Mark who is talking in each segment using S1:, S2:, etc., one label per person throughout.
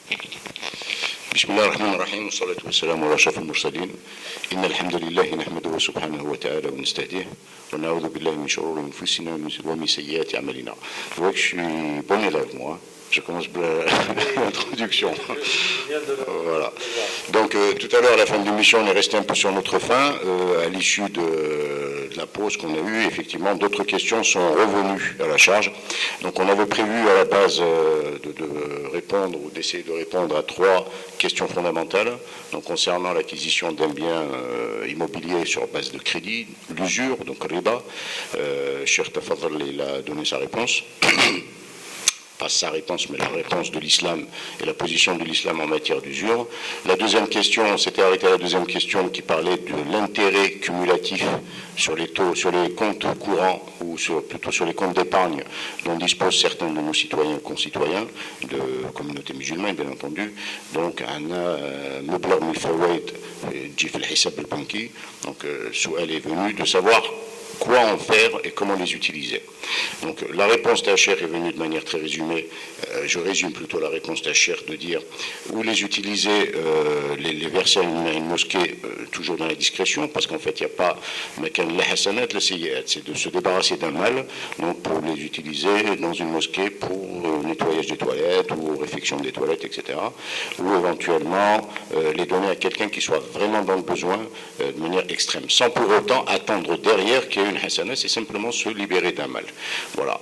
S1: بسم الله الرحمن الرحيم والصلاة والسلام على أشرف المرسلين إن الحمد لله نحمده سبحانه وتعالى ونستهديه ونعوذ بالله من شرور أنفسنا ومن سيئات أعمالنا. Vous voyez que je suis bon élève, moi. Je commence l'introduction. Voilà. Donc tout à l'heure, à la fin de l'émission, on est resté un peu sur notre fin. À l'issue de la pause qu'on a eue, effectivement, d'autres questions sont revenues à la charge. Donc on avait prévu à la base de répondre ou d'essayer de répondre à 3 questions fondamentales. Donc concernant l'acquisition d'un bien immobilier sur base de crédit, l'usure, donc riba. Cheikh Tafadhal, il a donné sa réponse. Pas sa réponse, mais la réponse de l'islam et la position de l'islam en matière d'usure. La deuxième question, on s'était arrêté à la deuxième question qui parlait de l'intérêt cumulatif sur les taux, sur les comptes courants ou plutôt sur les comptes d'épargne dont disposent certains de nos citoyens et concitoyens de communauté musulmane, bien entendu. Donc, مبلغ من الفوائد تجي في الحساب البنكي. Donc, elle est venue de savoir quoi en faire et comment les utiliser. Donc la réponse d'Acher est venue de manière très résumée, je résume plutôt la réponse d'Acher, de dire où les utiliser, les verser à une mosquée, toujours dans la discrétion, parce qu'en fait il n'y a pas c'est de se débarrasser d'un mal, donc pour les utiliser dans une mosquée pour nettoyage des toilettes ou réfection des toilettes, etc. Ou éventuellement les donner à quelqu'un qui soit vraiment dans le besoin de manière extrême, sans pour autant attendre derrière qu'il y ait une hasana, c'est simplement se libérer d'un mal. Voilà.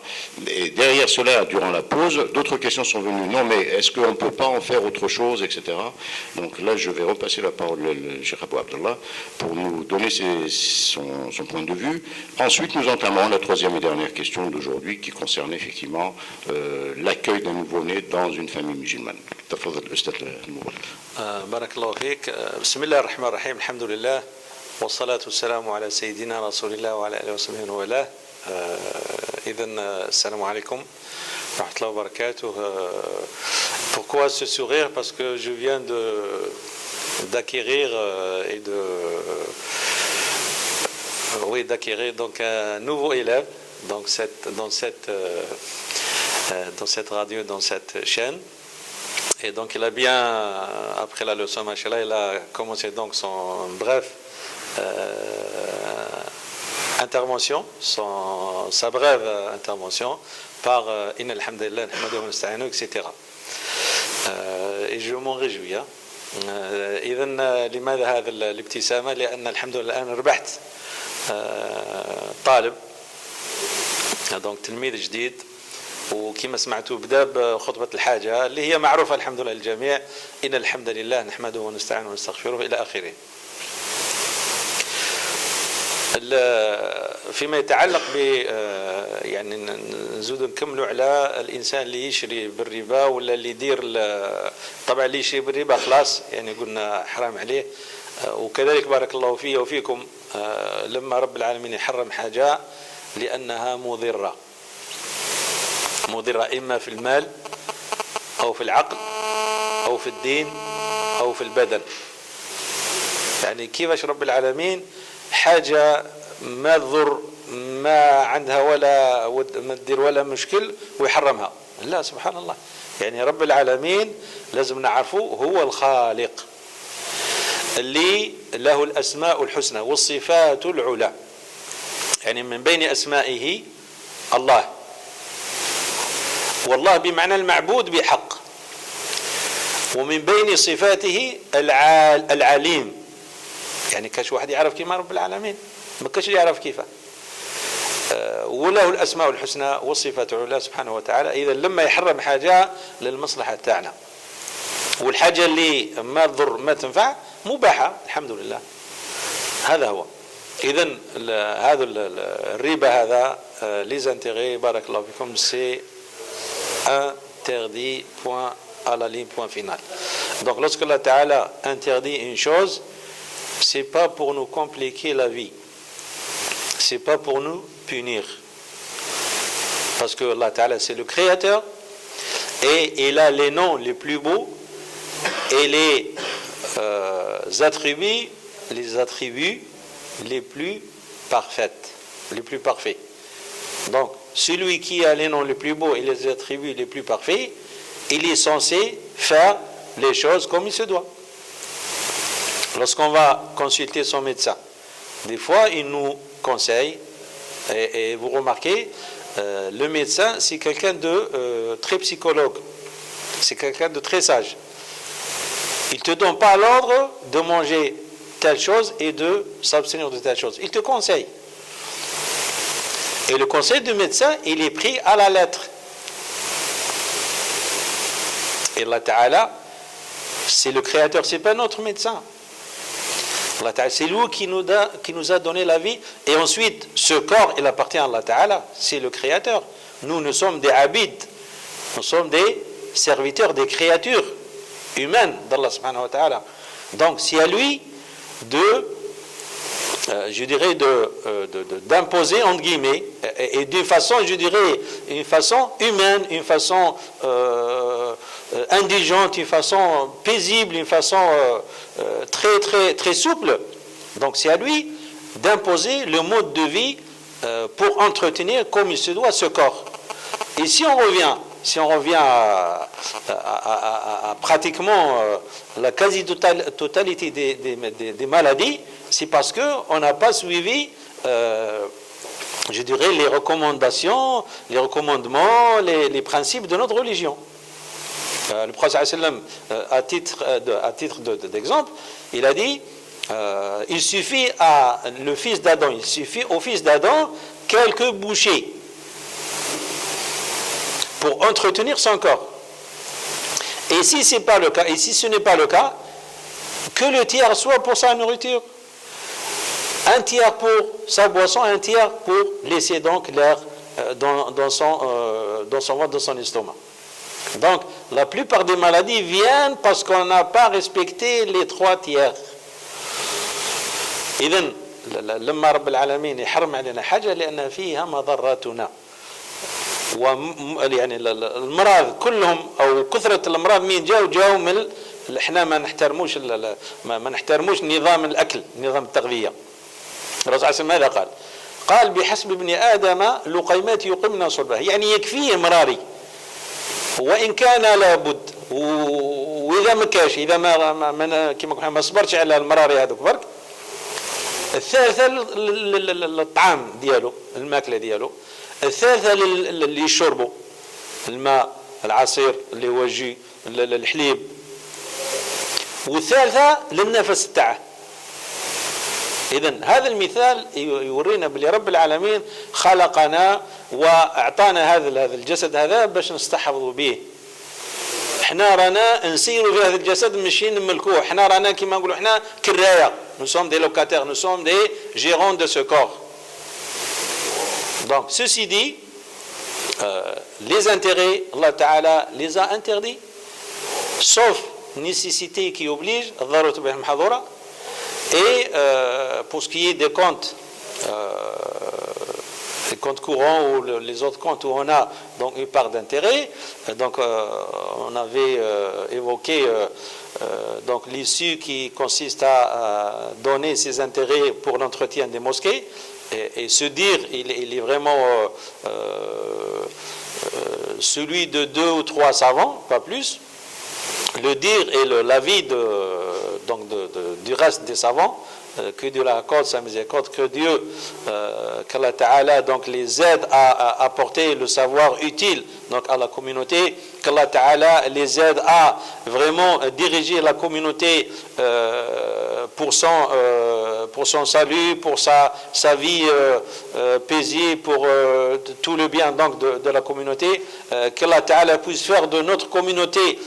S1: Et derrière cela, durant la pause, d'autres questions sont venues. Non, mais est-ce qu'on ne peut pas en faire autre chose, etc. Donc là, je vais repasser la parole au Cheikh Abou Abdallah pour nous donner son point de vue. Ensuite, nous entamons la troisième et dernière question d'aujourd'hui qui concerne effectivement l'accueil d'un nouveau-né dans une famille musulmane.
S2: Barakallahu fik. Bismillah ar-Rahman ar-Rahim. Alhamdulillah. والصلاة والسلام على سيدنا رسول الله وعلى آله وصحبه وله. إذن السلام عليكم ورحمة الله وبركاته. Pourquoi ce sourire? Parce que je viens d'acquérir et d'acquérir donc un nouveau élève donc dans cette radio, dans cette chaîne. Et donc il a bien, après la leçon, machallah, il a commencé donc son bref intervention, sa brève intervention par Inna alhamdulillah, nahmaduhu wa nasta'inu, etc. Et je m'en réjouis. إذن لماذا هذا الابتسامة؟ لأن الحمد لله الآن ربحت طالب donc تلميذ جديد وكما سمعتوا بدا بخطبة الحاجة اللي هي معروفة الحمد لله للجميع إن الحمد لله نحمده ونستعينه ونستغفره إلى آخره. فيما يتعلق ب يعني نزيد نكملوا على الانسان اللي يشري بالربا ولا اللي يدير طبعا اللي يشري بالربا خلاص يعني قلنا حرام عليه. وكذلك بارك الله فيه وفيكم لما رب العالمين يحرم حاجه لانها مضره اما في المال او في العقل او في الدين او في البدن. يعني كيفاش رب العالمين حاجة ما تضر ما عندها ولا ما تدير ولا مشكل ويحرمها؟ لا سبحان الله. يعني رب العالمين لازم نعرفه هو الخالق اللي له الأسماء الحسنى والصفات العلى. يعني من بين أسمائه الله، والله بمعنى المعبود بحق، ومن بين صفاته العليم. يعني كاش واحد يعرف كيما رب العالمين؟ ما كاش يعرف كيفه. وله الاسماء الحسنى والصفات العلى سبحانه وتعالى. اذا لما يحرم حاجه للمصلحه تاعنا والحاجه اللي ما تضر ما تنفع مباحه الحمد لله. هذا هو. اذا هذا الربا هذا لي انتيغي بارك الله فيكم سي interdit point à la ligne point final. Donc lorsque Allah Ta'ala interdit une chose, c'est pas pour nous compliquer la vie, c'est pas pour nous punir, parce que Allah Ta'ala c'est le créateur et il a les noms les plus beaux et les attributs les plus parfaits. Donc celui qui a les noms les plus beaux et les attributs les plus parfaits, il est censé faire les choses comme il se doit. Lorsqu'on va consulter son médecin, des fois il nous conseille, et vous remarquez, le médecin c'est quelqu'un de très psychologue, c'est quelqu'un de très sage. Il ne te donne pas l'ordre de manger telle chose et de s'abstenir de telle chose. Il te conseille. Et le conseil du médecin, il est pris à la lettre. Et Allah Ta'ala, c'est le créateur, c'est pas notre médecin. Allah Ta'ala, c'est lui qui nous a donné la vie. Et ensuite, ce corps, il appartient à Allah Ta'ala, c'est le créateur. Nous sommes des abid, nous sommes des serviteurs, des créatures humaines d'Allah Subhanahu wa Ta'ala. Donc, c'est à lui d'imposer, entre guillemets, et d'une façon, je dirais, une façon humaine, une façon indigente, une façon paisible, une façon très, très, très souple. Donc c'est à lui d'imposer le mode de vie pour entretenir comme il se doit ce corps. Et si on revient à pratiquement la quasi-totalité des maladies, c'est parce qu'on n'a pas suivi, je dirais, les recommandations, les recommandements, les principes de notre religion. Le prophète sallam, à titre d'exemple, il a dit, il suffit au fils d'Adam quelques bouchées pour entretenir son corps. Et si ce n'est pas le cas, que le tiers soit pour sa nourriture, un tiers pour sa boisson, un tiers pour laisser donc l'air dans son ventre, dans son estomac. Donc, la plupart des maladies viennent parce qu'on n'a pas respecté les 3 tiers. إذن لما رب العالمين يحرم علينا حاجة لأن فيها مضراتنا. يعني المرض كلهم أو كثرة الأمراض مين جاوا من احنا ما نحترموش نظام الأكل، نظام التغذية. الرسول صلى الله عليه وسلم ماذا قال بحسب ابن آدم لقيمات يقمن صلبه، يعني يكفيه مراري وإن كان لابد. وإذا ما كاش، إذا ما صبرش على المراري هذوك برك، الثالثة للطعام ديالو، الماكلة ديالو. الثالثة اللي يشربوا الماء، العصير اللي هو الجي، الحليب. والثالثة للنفس تاعه. إذن هذا المثال يورينا بلي رب العالمين خلقنا وأعطانا هذا الجسد هذا باش نستحفظوا به. احنا رانا نسيروا في هذا الجسد ماشي نملكوه، احنا رانا كما نقولوا احنا كراية. Nous sommes des locataires, nous sommes des gérants de ce corps. Donc, ceci dit, les intérêts, Allah Ta'ala les a interdits, sauf nécessité qui oblige, et pour ce qui est des comptes, les comptes courants ou les autres comptes où on a donc une part d'intérêt, donc on avait évoqué donc l'issue qui consiste à donner ces intérêts pour l'entretien des mosquées, et se dire il est vraiment celui de 2 ou 3 savants, pas plus. Le dire et l'avis du reste des savants, que Dieu leur accorde sa miséricorde, que Dieu, qu'Allah Ta'ala donc les aide à apporter le savoir utile donc à la communauté, qu'Allah Ta'ala les aide à vraiment diriger la communauté pour son salut, pour sa vie paisible, pour tout le bien donc de la communauté, qu'Allah Ta'ala puisse faire de notre communauté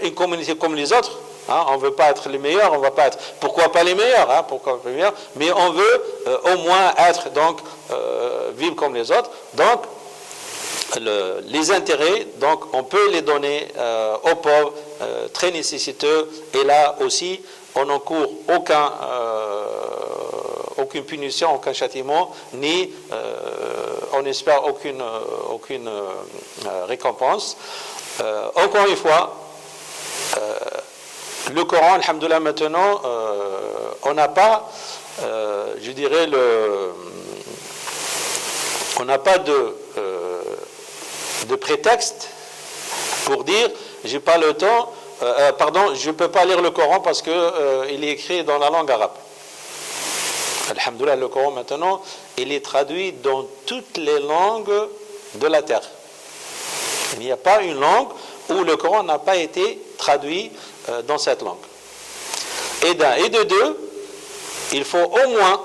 S2: une communauté comme les autres. On ne veut pas être les meilleurs, on va pas être. Pourquoi pas les meilleurs, mais on veut au moins être donc vivre comme les autres. Donc les intérêts, donc on peut les donner aux pauvres, très nécessiteux, et là aussi on n'encourt aucune punition, aucun châtiment, ni on n'espère aucune récompense. Encore une fois, le Coran, alhamdoulilah, maintenant, on n'a pas, je dirais, on n'a pas de prétexte pour dire j'ai pas le temps, pardon, je ne peux pas lire le Coran parce que il est écrit dans la langue arabe. Alhamdoulilah, le Coran maintenant, il est traduit dans toutes les langues de la terre. Il n'y a pas une langue où le Coran n'a pas été traduit dans cette langue. Et d'un et de deux, il faut au moins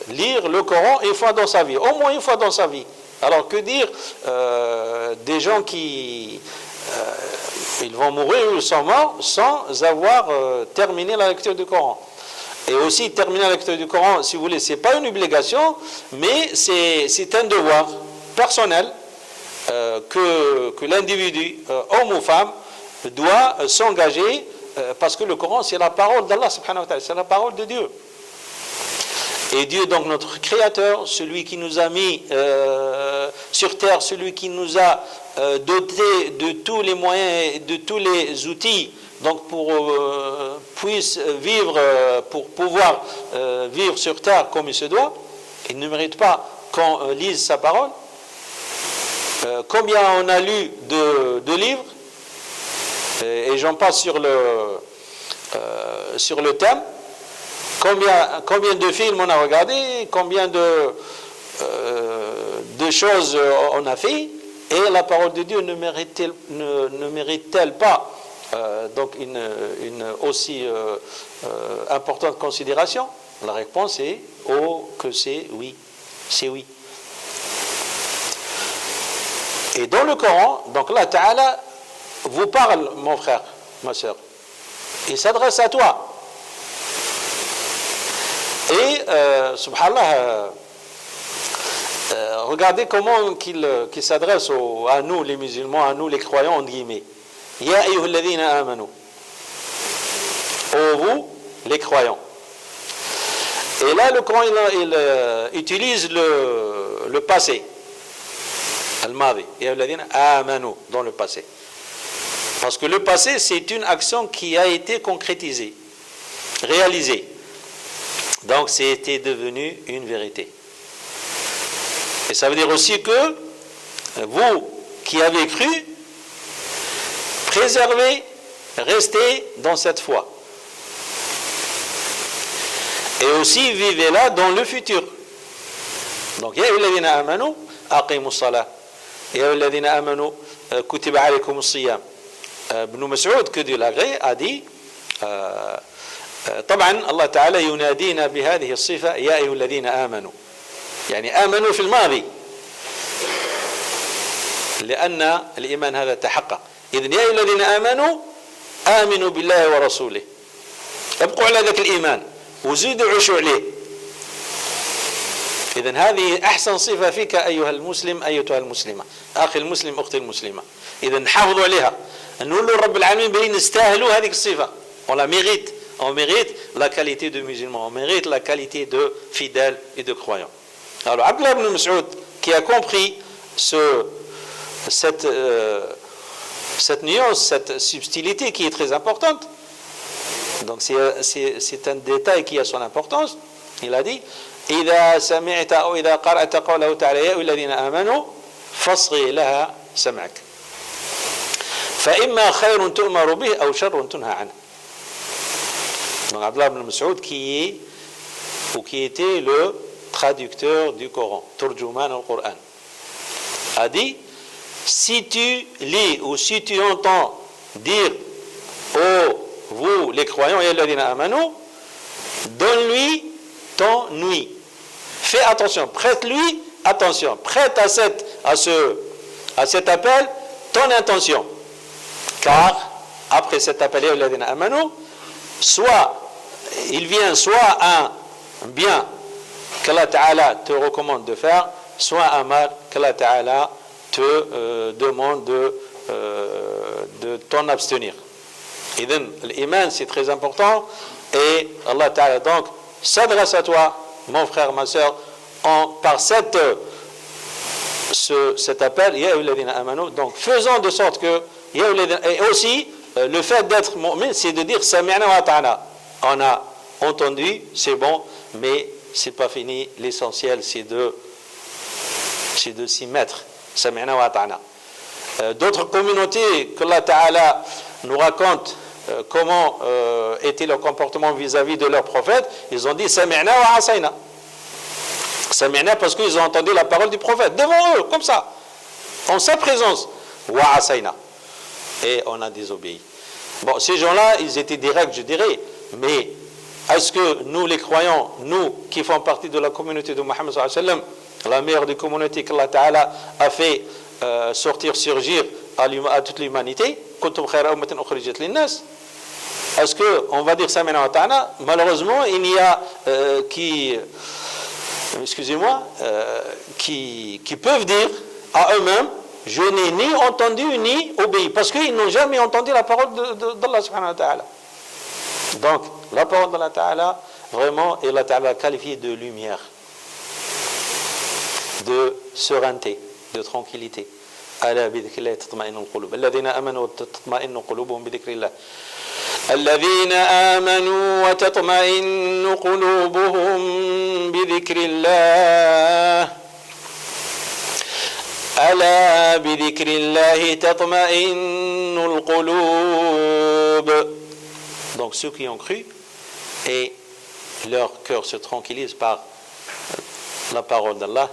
S2: lire le Coran une fois dans sa vie, au moins une fois dans sa vie. Alors que dire des gens qui ils vont mourir ou ils sont morts sans avoir terminé la lecture du Coran. Et aussi terminer la lecture du Coran, si vous voulez, c'est pas une obligation, mais c'est un devoir personnel que l'individu, homme ou femme, doit s'engager parce que le Coran c'est la parole d'Allah subhanahu wa ta'ala, c'est la parole de Dieu. Et Dieu, donc notre Créateur, celui qui nous a mis sur terre, celui qui nous a doté de tous les moyens et de tous les outils, donc pour pouvoir vivre sur terre comme il se doit, il ne mérite pas qu'on lise sa parole. Combien on a lu de livres, et j'en passe sur le thème. Combien de films on a regardé, combien de choses on a fait, et la parole de Dieu ne mérite-t-elle pas donc une aussi importante considération? La réponse est que c'est oui. C'est oui. Et dans le Coran, donc Allah Ta'ala vous parle, mon frère, ma soeur. Il s'adresse à toi. Et, subhanallah, regardez comment qu'il s'adresse à nous, les musulmans, à nous, les croyants, en guillemets. Ya ayyuhalladhina amanu. Ô vous, les croyants. Et là, le Coran, il utilise le passé. Al-Madi. Ya ayyuhalladhina amanu, dans le passé. Parce que le passé, c'est une action qui a été concrétisée, réalisée. Donc, c'était devenu une vérité. Et ça veut dire aussi que vous qui avez cru, préservez, restez dans cette foi. Et aussi, vivez là dans le futur. Donc, ya ayyuhalladhina amanu, aqimus salah. Ya ayyuhalladhina amanu, kutiba alaykumus siyam. Ibn Mas'ud, que Dieu l'agrée, a dit طبعا الله تعالى ينادينا بهذه الصفة يا أيها الذين آمنوا يعني آمنوا في الماضي لأن الإيمان هذا تحقق إذن يا أيها الذين آمنوا آمنوا بالله ورسوله ابقوا على ذاك الإيمان وزيدوا عشوا عليه إذن هذه أحسن صفة فيك أيها المسلم أيتها المسلمة أخي المسلم أختي المسلمة إذن حافظوا عليها نقول له رب العالمين بين نستاهلوا هذه الصفة on la mérite. On mérite la qualité de musulman, on mérite la qualité de fidèle et de croyant. Alors, Abdullah ibn Mas'ud, qui a compris cette nuance, cette subtilité qui est très importante, donc c'est un détail qui a son importance, il a dit إذا سمعت أو إذا قرأت قوله تعالى يا أيها الذين آمنوا فاصغي لها سمعك فإما خير تؤمر به أو شر تنهى عنه. Donc Abdullah ibn Mas'ud qui était le traducteur du Coran, Turjuman al-Qur'an, a dit si tu lis ou si tu entends dire vous les croyants ya alladhina amanu, donne-lui ton ouïe. Fais attention, prête-lui attention, prête à cet appel ton intention. Car après cet appel ya alladhina amanu, soit il vient soit un bien qu'Allah Ta'ala te recommande de faire, soit un mal qu'Allah Ta'ala te demande de t'en abstenir. Et donc, l'iman c'est très important et Allah Ta'ala donc s'adresse à toi, mon frère, ma soeur, par cet appel, Ya ayyuhalladhina amanu, donc faisons de sorte que, et aussi, le fait d'être mu'min, c'est de dire Sami'na wa ta'ana. On a entendu, c'est bon, mais c'est pas fini. L'essentiel, c'est de s'y mettre. Sami'na wa ta'ana. D'autres communautés que Allah Ta'ala nous raconte comment était leur comportement vis-à-vis de leur prophète, ils ont dit Sami'na wa asayna. Sami'na parce qu'ils ont entendu la parole du prophète devant eux, comme ça, en sa présence. Wa asayna. Et on a désobéi. Bon, ces gens-là, ils étaient directs, je dirais, mais est-ce que nous, les croyants, nous qui faisons partie de la communauté de Muhammad sallallahu alayhi wa sallam, la meilleure des communautés qu'Allah Ta'ala a fait surgir à toute l'humanité, est-ce qu'on va dire Samina wa Ta'ana? Malheureusement, il y a qui peuvent dire à eux-mêmes, je n'ai ni entendu ni obéi, parce qu'ils n'ont jamais entendu la parole d'Allah subhanahu wa ta'ala. Donc, la parole d'Allah ta'ala, vraiment, et Allah ta'ala qualifiée de lumière, de sereineté, de tranquillité. ألا بذكر الله تطمئن القلوب الذين آمنوا وتطمئن قلوبهم بذكر الله الذين آمنوا وتطمئن قلوبهم بذكر الله ألا بذكر الله تطمئن القلوب. Donc ceux qui ont cru et leur cœur se tranquillise par la parole d'Allah,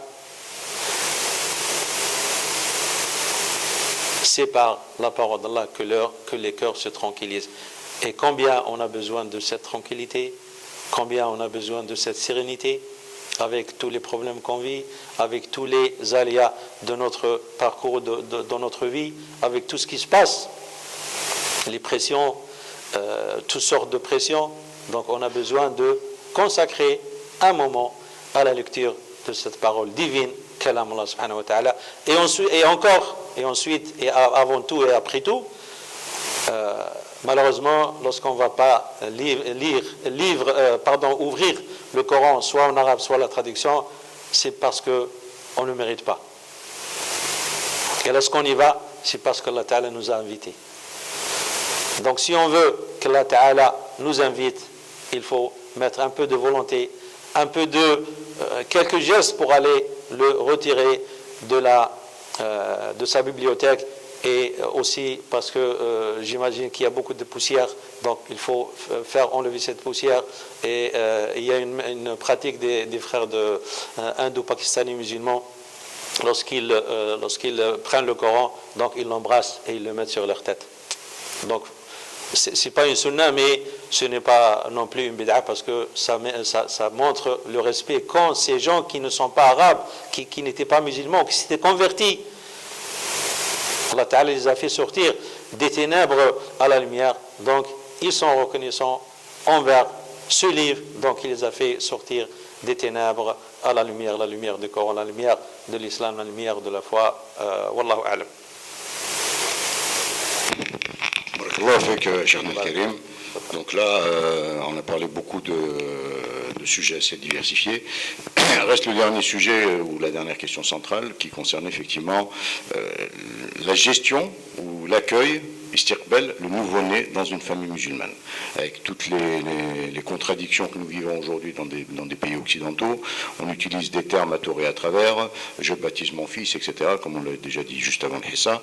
S2: c'est par la parole d'Allah que les cœurs se tranquillisent. Et combien on a besoin de cette tranquillité, combien on a besoin de cette sérénité, avec tous les problèmes qu'on vit, avec tous les aléas de notre parcours, dans notre vie, avec tout ce qui se passe, les pressions, toutes sortes de pressions. Donc on a besoin de consacrer un moment à la lecture de cette parole divine, Kalam Allah subhanahu wa ta'ala, et ensuite, et avant tout et après tout, malheureusement, lorsqu'on ne va pas ouvrir le Coran, soit en arabe, soit la traduction, c'est parce qu'on ne mérite pas. Et lorsqu'on y va, c'est parce qu'Allah Ta'ala nous a invités. Donc si on veut qu'Allah Ta'ala nous invite, il faut mettre un peu de volonté, un peu de quelques gestes pour aller le retirer de sa bibliothèque, et aussi parce que j'imagine qu'il y a beaucoup de poussière, donc il faut faire enlever cette poussière. Et il y a une pratique des frères indo-pakistanais musulmans, lorsqu'ils prennent le Coran, donc ils l'embrassent et ils le mettent sur leur tête. Donc c'est pas une sunna, mais ce n'est pas non plus une bid'a, parce que ça montre le respect quand ces gens qui ne sont pas arabes, qui n'étaient pas musulmans, qui s'étaient convertis, Allah Ta'ala les a fait sortir des ténèbres à la lumière, donc ils sont reconnaissants envers ce livre, donc il les a fait sortir des ténèbres à la lumière du Coran, la lumière de l'islam, la lumière de la foi. Wallahu a'lam.
S1: Barakallahu fik, Cheikh Al-Karim. Donc là, on a parlé beaucoup de sujets assez diversifiés. Reste le dernier sujet, ou la dernière question centrale, qui concerne effectivement la gestion ou l'accueil, istiqbal, le nouveau-né dans une famille musulmane. Avec toutes les contradictions que nous vivons aujourd'hui dans des pays occidentaux, on utilise des termes à tort et à travers, je baptise mon fils, etc., comme on l'a déjà dit juste avant le Hissa.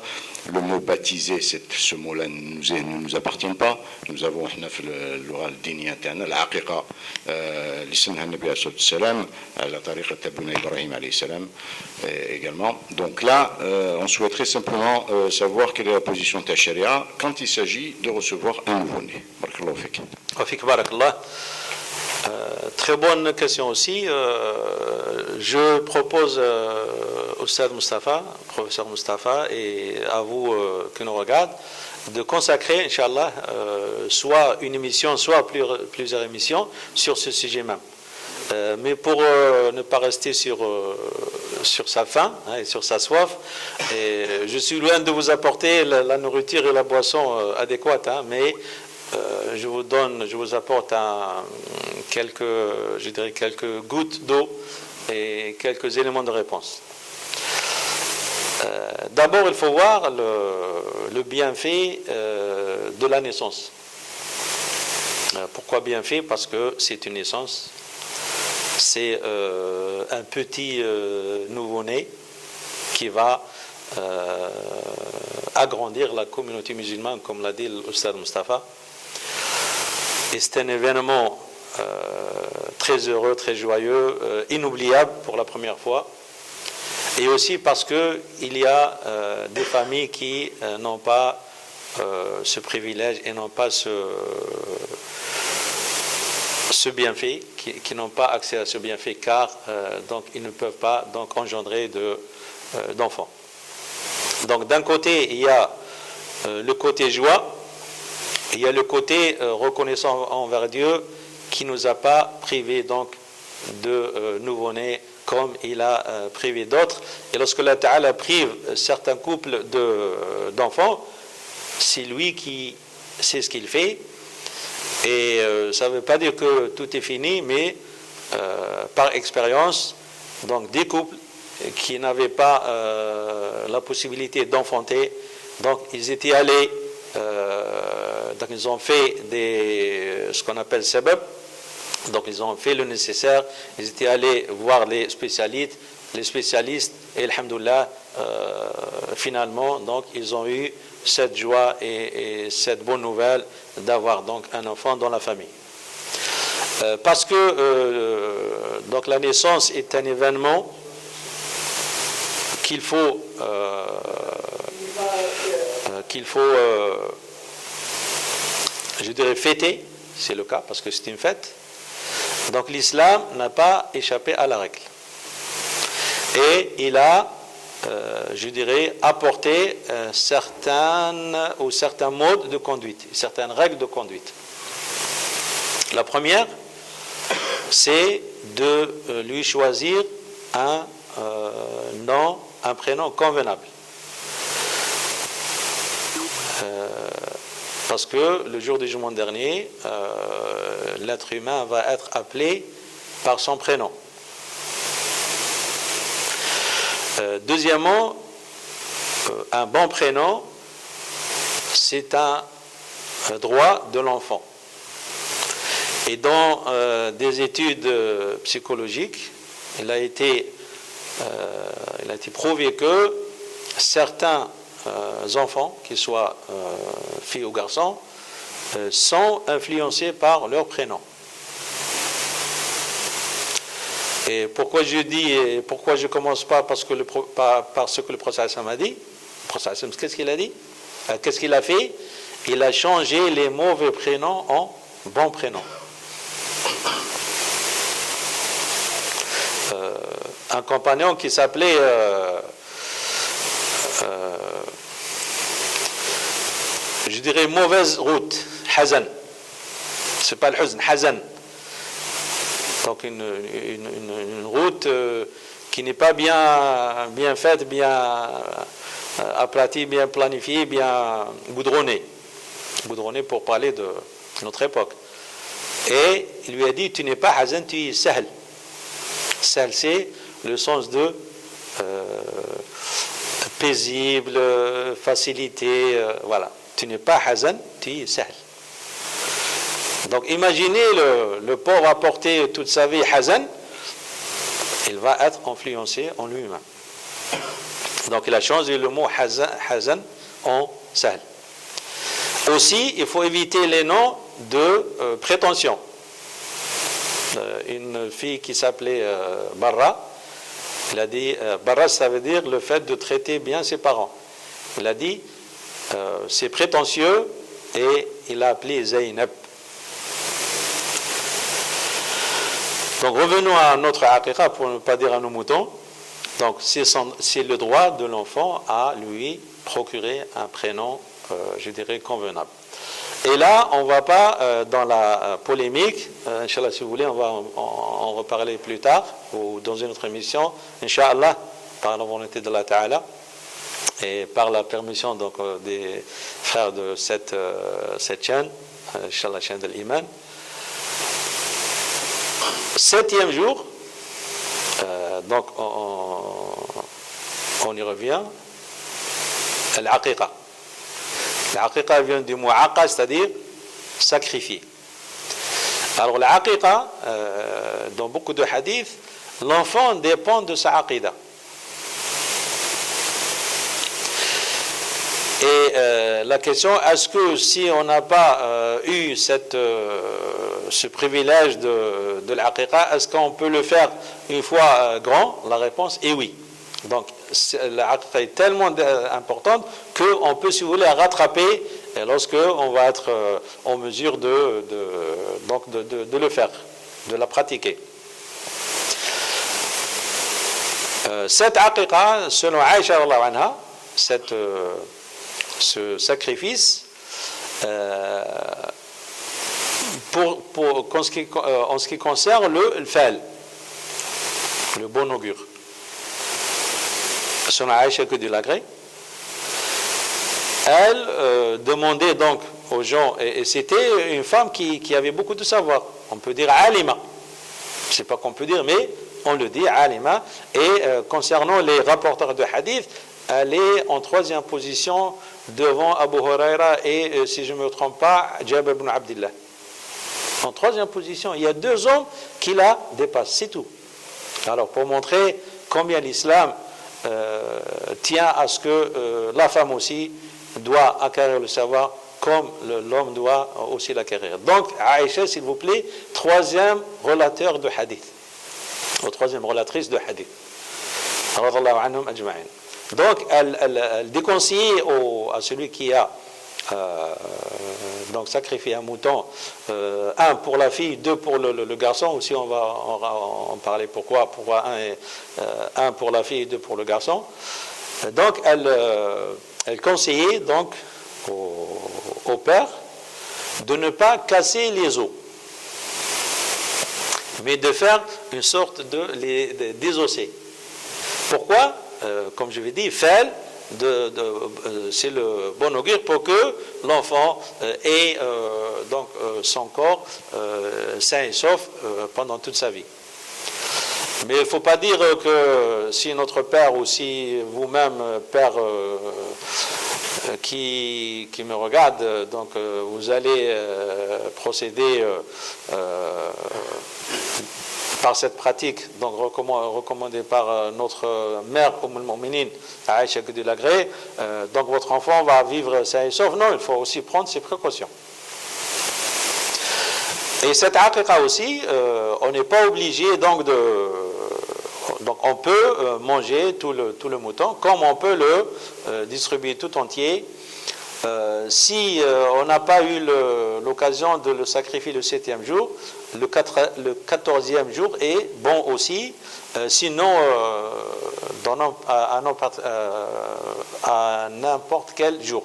S1: Le mot baptiser, ce mot-là ne nous appartient pas. Nous avons l'oral dini interne, l'aqiqa, l'islamha nabi alayhi salam, la tariqa tabuna Ibrahim alayhi salam également. Donc là, on souhaiterait simplement savoir quelle est la position de ta sharia quand il s'agit de recevoir un nouveau-né. Barakallahu fik.
S2: Fik barakallah. Très bonne question aussi. Je propose au Ustad Mustafa, professeur Mustafa, et à vous qui nous regardez, de consacrer, Inch'Allah, soit une émission, soit plusieurs émissions sur ce sujet même. Mais pour ne pas rester sur sa faim, et sur sa soif, et je suis loin de vous apporter la nourriture et la boisson adéquate, mais je vous apporte quelques gouttes d'eau et quelques éléments de réponse. D'abord, il faut voir le bienfait de la naissance. Pourquoi bienfait? Parce que c'est une naissance. C'est un petit nouveau-né qui va agrandir la communauté musulmane, comme l'a dit l'Oustad Mustafa. Et c'est un événement très heureux, très joyeux, inoubliable pour la première fois. Et aussi parce qu'il y a des familles qui n'ont pas ce privilège et n'ont pas ce bienfait, qui n'ont pas accès à ce bienfait, car donc ils ne peuvent pas donc engendrer d'enfants. Donc d'un côté, il y a le côté joie, il y a le côté reconnaissant envers Dieu qui ne nous a pas privés donc de nouveau-nés comme il a privé d'autres. Et lorsque Allah Ta'ala prive certains couples d'enfants, c'est lui qui sait ce qu'il fait. Et ça ne veut pas dire que tout est fini, mais par expérience, donc des couples qui n'avaient pas la possibilité d'enfanter, donc ils étaient allés, donc ils ont fait ce qu'on appelle sabab, donc ils ont fait le nécessaire, ils étaient allés voir les spécialistes, et alhamdoulilah, finalement, donc ils ont eu cette joie et cette bonne nouvelle d'avoir donc un enfant dans la famille. Parce que donc la naissance est un événement qu'il faut je dirais fêter, c'est le cas parce que c'est une fête. Donc l'islam n'a pas échappé à la règle. Et il a, je dirais, apporté certains modes de conduite, certaines règles de conduite. La première, c'est de lui choisir un nom, un prénom convenable. Parce que le jour du jugement dernier, l'être humain va être appelé par son prénom. Deuxièmement, un bon prénom, c'est un droit de l'enfant. Et dans des études psychologiques, il a été prouvé que certains enfants, qu'ils soient filles ou garçons, sont influencés par leur prénom. Et pourquoi je dis, et pourquoi je ne commence pas par ce que le prophète m'a dit? Le prophète, qu'est-ce qu'il a dit? Qu'est-ce qu'il a fait? Il a changé les mauvais prénoms en bons prénoms. Un compagnon qui s'appelait je dirais mauvaise route, Hazan. C'est pas le Huzn, Hazan. Donc une route qui n'est pas bien faite, bien aplatie, bien planifiée, bien goudronnée. Goudronnée pour parler de notre époque. Et il lui a dit, tu n'es pas Hazan, tu es Sahl. Sahl, c'est le sens de paisible, facilité, voilà. Tu n'es pas Hazan, tu es Sahl. Donc imaginez le pauvre à porter toute sa vie Hazan, il va être influencé en lui-même. Donc il a changé le mot Hazan en Sahl. Aussi, il faut éviter les noms de prétention. Une fille qui s'appelait Barra, il a dit, Barra ça veut dire le fait de traiter bien ses parents. Il a dit, c'est prétentieux, et il a appelé Zaynab. Donc revenons à notre aqiqa pour ne pas dire à nos moutons. Donc c'est le droit de l'enfant à lui procurer un prénom, je dirais, convenable. Et là, on ne va pas dans la polémique. Inch'Allah, si vous voulez, on va en reparler plus tard ou dans une autre émission. Inch'Allah, par la volonté de Allah Ta'ala et par la permission donc, des frères de cette chaîne, Inch'Allah, chaîne de l'Iman. 7e jour, donc on y revient, l'aqiqa. L'aqiqa vient du mot aqa, c'est-à-dire sacrifier. Alors l'aqiqa, dans beaucoup de hadiths, l'enfant dépend de sa aqida. Et la question, est-ce que si on n'a pas eu ce privilège de l'aqiqa, est-ce qu'on peut le faire une fois grand? La réponse est oui. Donc l'aqiqa est tellement importante qu'on peut, si vous voulez, rattraper lorsque on va être en mesure de le faire, de la pratiquer. Cette aqiqa, selon Aïcha radhiyallahu anha, ce sacrifice, en ce qui concerne le fa'al, le bon augure, selon Aïcha que Dieu l'agrée, elle demandait donc aux gens, et c'était une femme qui avait beaucoup de savoir, on peut dire alima, je ne sais pas qu'on peut dire, mais on le dit alima, et concernant les rapporteurs de hadith, elle est en troisième position devant Abu Huraira et, si je ne me trompe pas, Jabir ibn Abdillah. En troisième position, il y a 2 hommes qui la dépassent, c'est tout. Alors, pour montrer combien l'islam tient à ce que la femme aussi doit acquérir le savoir comme l'homme doit aussi l'acquérir. Donc, Aïcha, s'il vous plaît, 3e relateur de hadith, ou 3e relatrice de hadith. Radhiyallahu anhum ajma'in. Donc, elle déconseillait à celui qui a donc sacrifié un mouton, 1 pour la fille, 2 pour le garçon. Aussi, on va en parler pourquoi 1 pour la fille et 2 pour le garçon. Donc, elle conseillait donc au père de ne pas casser les os, mais de faire une sorte de les désosser. Pourquoi? Comme je l'ai dit, c'est le bon augure pour que l'enfant ait donc son corps sain et sauf pendant toute sa vie. Mais il ne faut pas dire que si notre père ou si vous-même, père qui me regarde, donc vous allez procéder par cette pratique, donc recommandée par notre mère, Al-Mu'minin, Aïcha que Dieu l'agrée, donc votre enfant va vivre sain et sauf. Non, il faut aussi prendre ses précautions. Et cette aqiqa aussi, on n'est pas obligé donc donc on peut manger tout le mouton, comme on peut le distribuer tout entier. Si on n'a pas eu l'occasion de le sacrifier le 7e jour, le 14e jour est bon aussi, sinon à n'importe quel jour.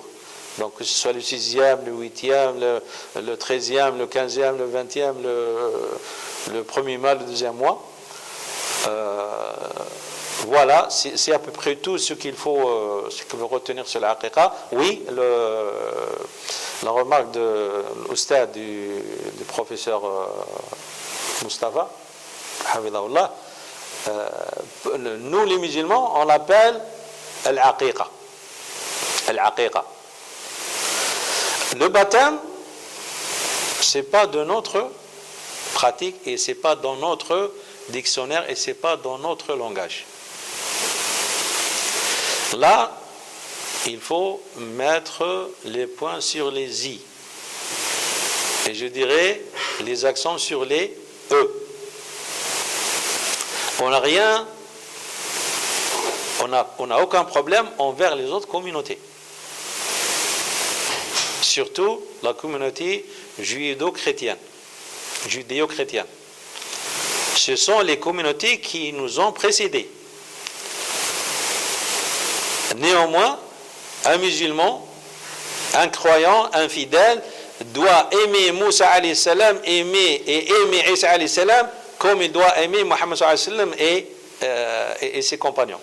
S2: Donc que ce soit le 6e, le 8e, le 13e, le 15e, le 20e, le premier mois, le 2e mois. Voilà, c'est à peu près tout ce qu'il faut retenir sur la haqiqa. Oui, la remarque de l'oustad du professeur Mustafa, hafidahullah, nous les musulmans, on l'appelle al-aqiqa. Al-aqiqa. Le baptême, c'est pas de notre pratique et c'est pas dans notre dictionnaire et c'est pas dans notre langage. Là, il faut mettre les points sur les i et je dirais les accents sur les e. On n'a rien, on n'a aucun problème envers les autres communautés, surtout la communauté judéo-chrétienne. Ce sont les communautés qui nous ont précédés. Néanmoins, un musulman, un croyant, un fidèle, doit aimer Moussa alayhi salam, aimer Isa alayhi salam, comme il doit aimer Mohammed alayhi salam et ses compagnons.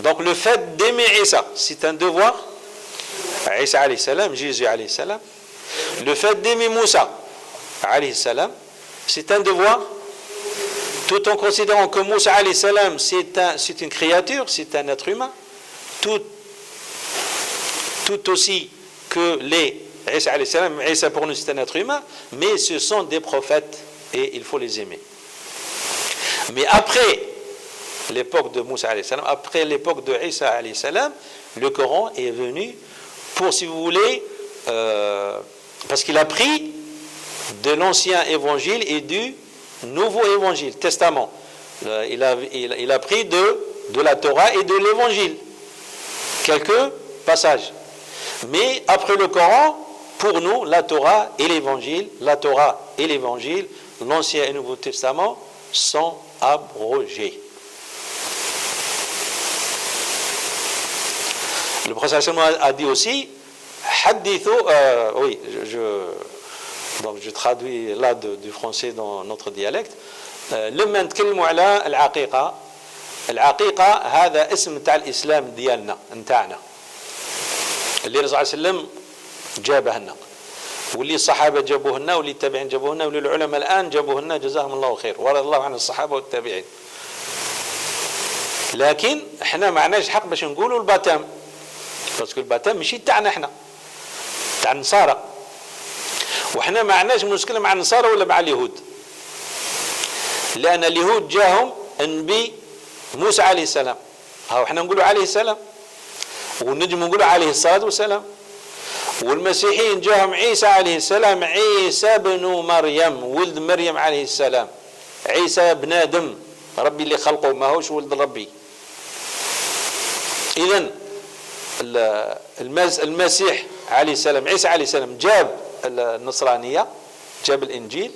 S2: Donc le fait d'aimer Isa, c'est un devoir. Isa alayhi salam, Jésus alayhi salam. Le fait d'aimer Moussa alayhi salam, c'est un devoir. Tout en considérant que Moussa alayhi salam, c'est une créature, c'est un être humain. Tout aussi que Isa alayhi salam, Isa pour nous c'est un être humain, mais ce sont des prophètes et il faut les aimer. Mais après l'époque de Moussa alayhi salam, après l'époque de Isa alayhi salam, le Coran est venu pour, si vous voulez, parce qu'il a pris de l'ancien évangile et du nouveau évangile, testament. Il a pris de la Torah et de l'évangile. Quelques passages. Mais après le Coran, pour nous, la Torah et l'évangile, l'Ancien et le Nouveau Testament sont abrogés. Le prophète a dit aussi, donc je traduis là du français dans notre dialecte. لما نتكلموا على العقيقة هذا اسم تاع الإسلام ديالنا نتاعنا اللي الرسول صلى الله عليه وسلم جابه لنا واللي الصحابة جابوه لنا واللي التابعين جابوه لنا واللي العلماء الآن جابوه لنا جزاهم الله خير ورضي الله عن الصحابة والتابعين. لكن احنا ما عناش حق باش نقولوا الباتام باسكو الباتام ماشي تاعنا احنا تاع النصارى وحنا ما عناش مشكلة مع النصارى ولا مع اليهود لأن اليهود جاهم النبي موسى عليه السلام ها احنا نقولوا عليه السلام ونجم نقولوا عليه الصلاة والسلام والمسيحيين جاهم عيسى عليه السلام عيسى بن مريم ولد مريم عليه السلام عيسى بن آدم ربي اللي خلقه ما هوش ولد ربي. إذن المسيح عليه السلام عيسى عليه السلام جاب النصرانية جاب الإنجيل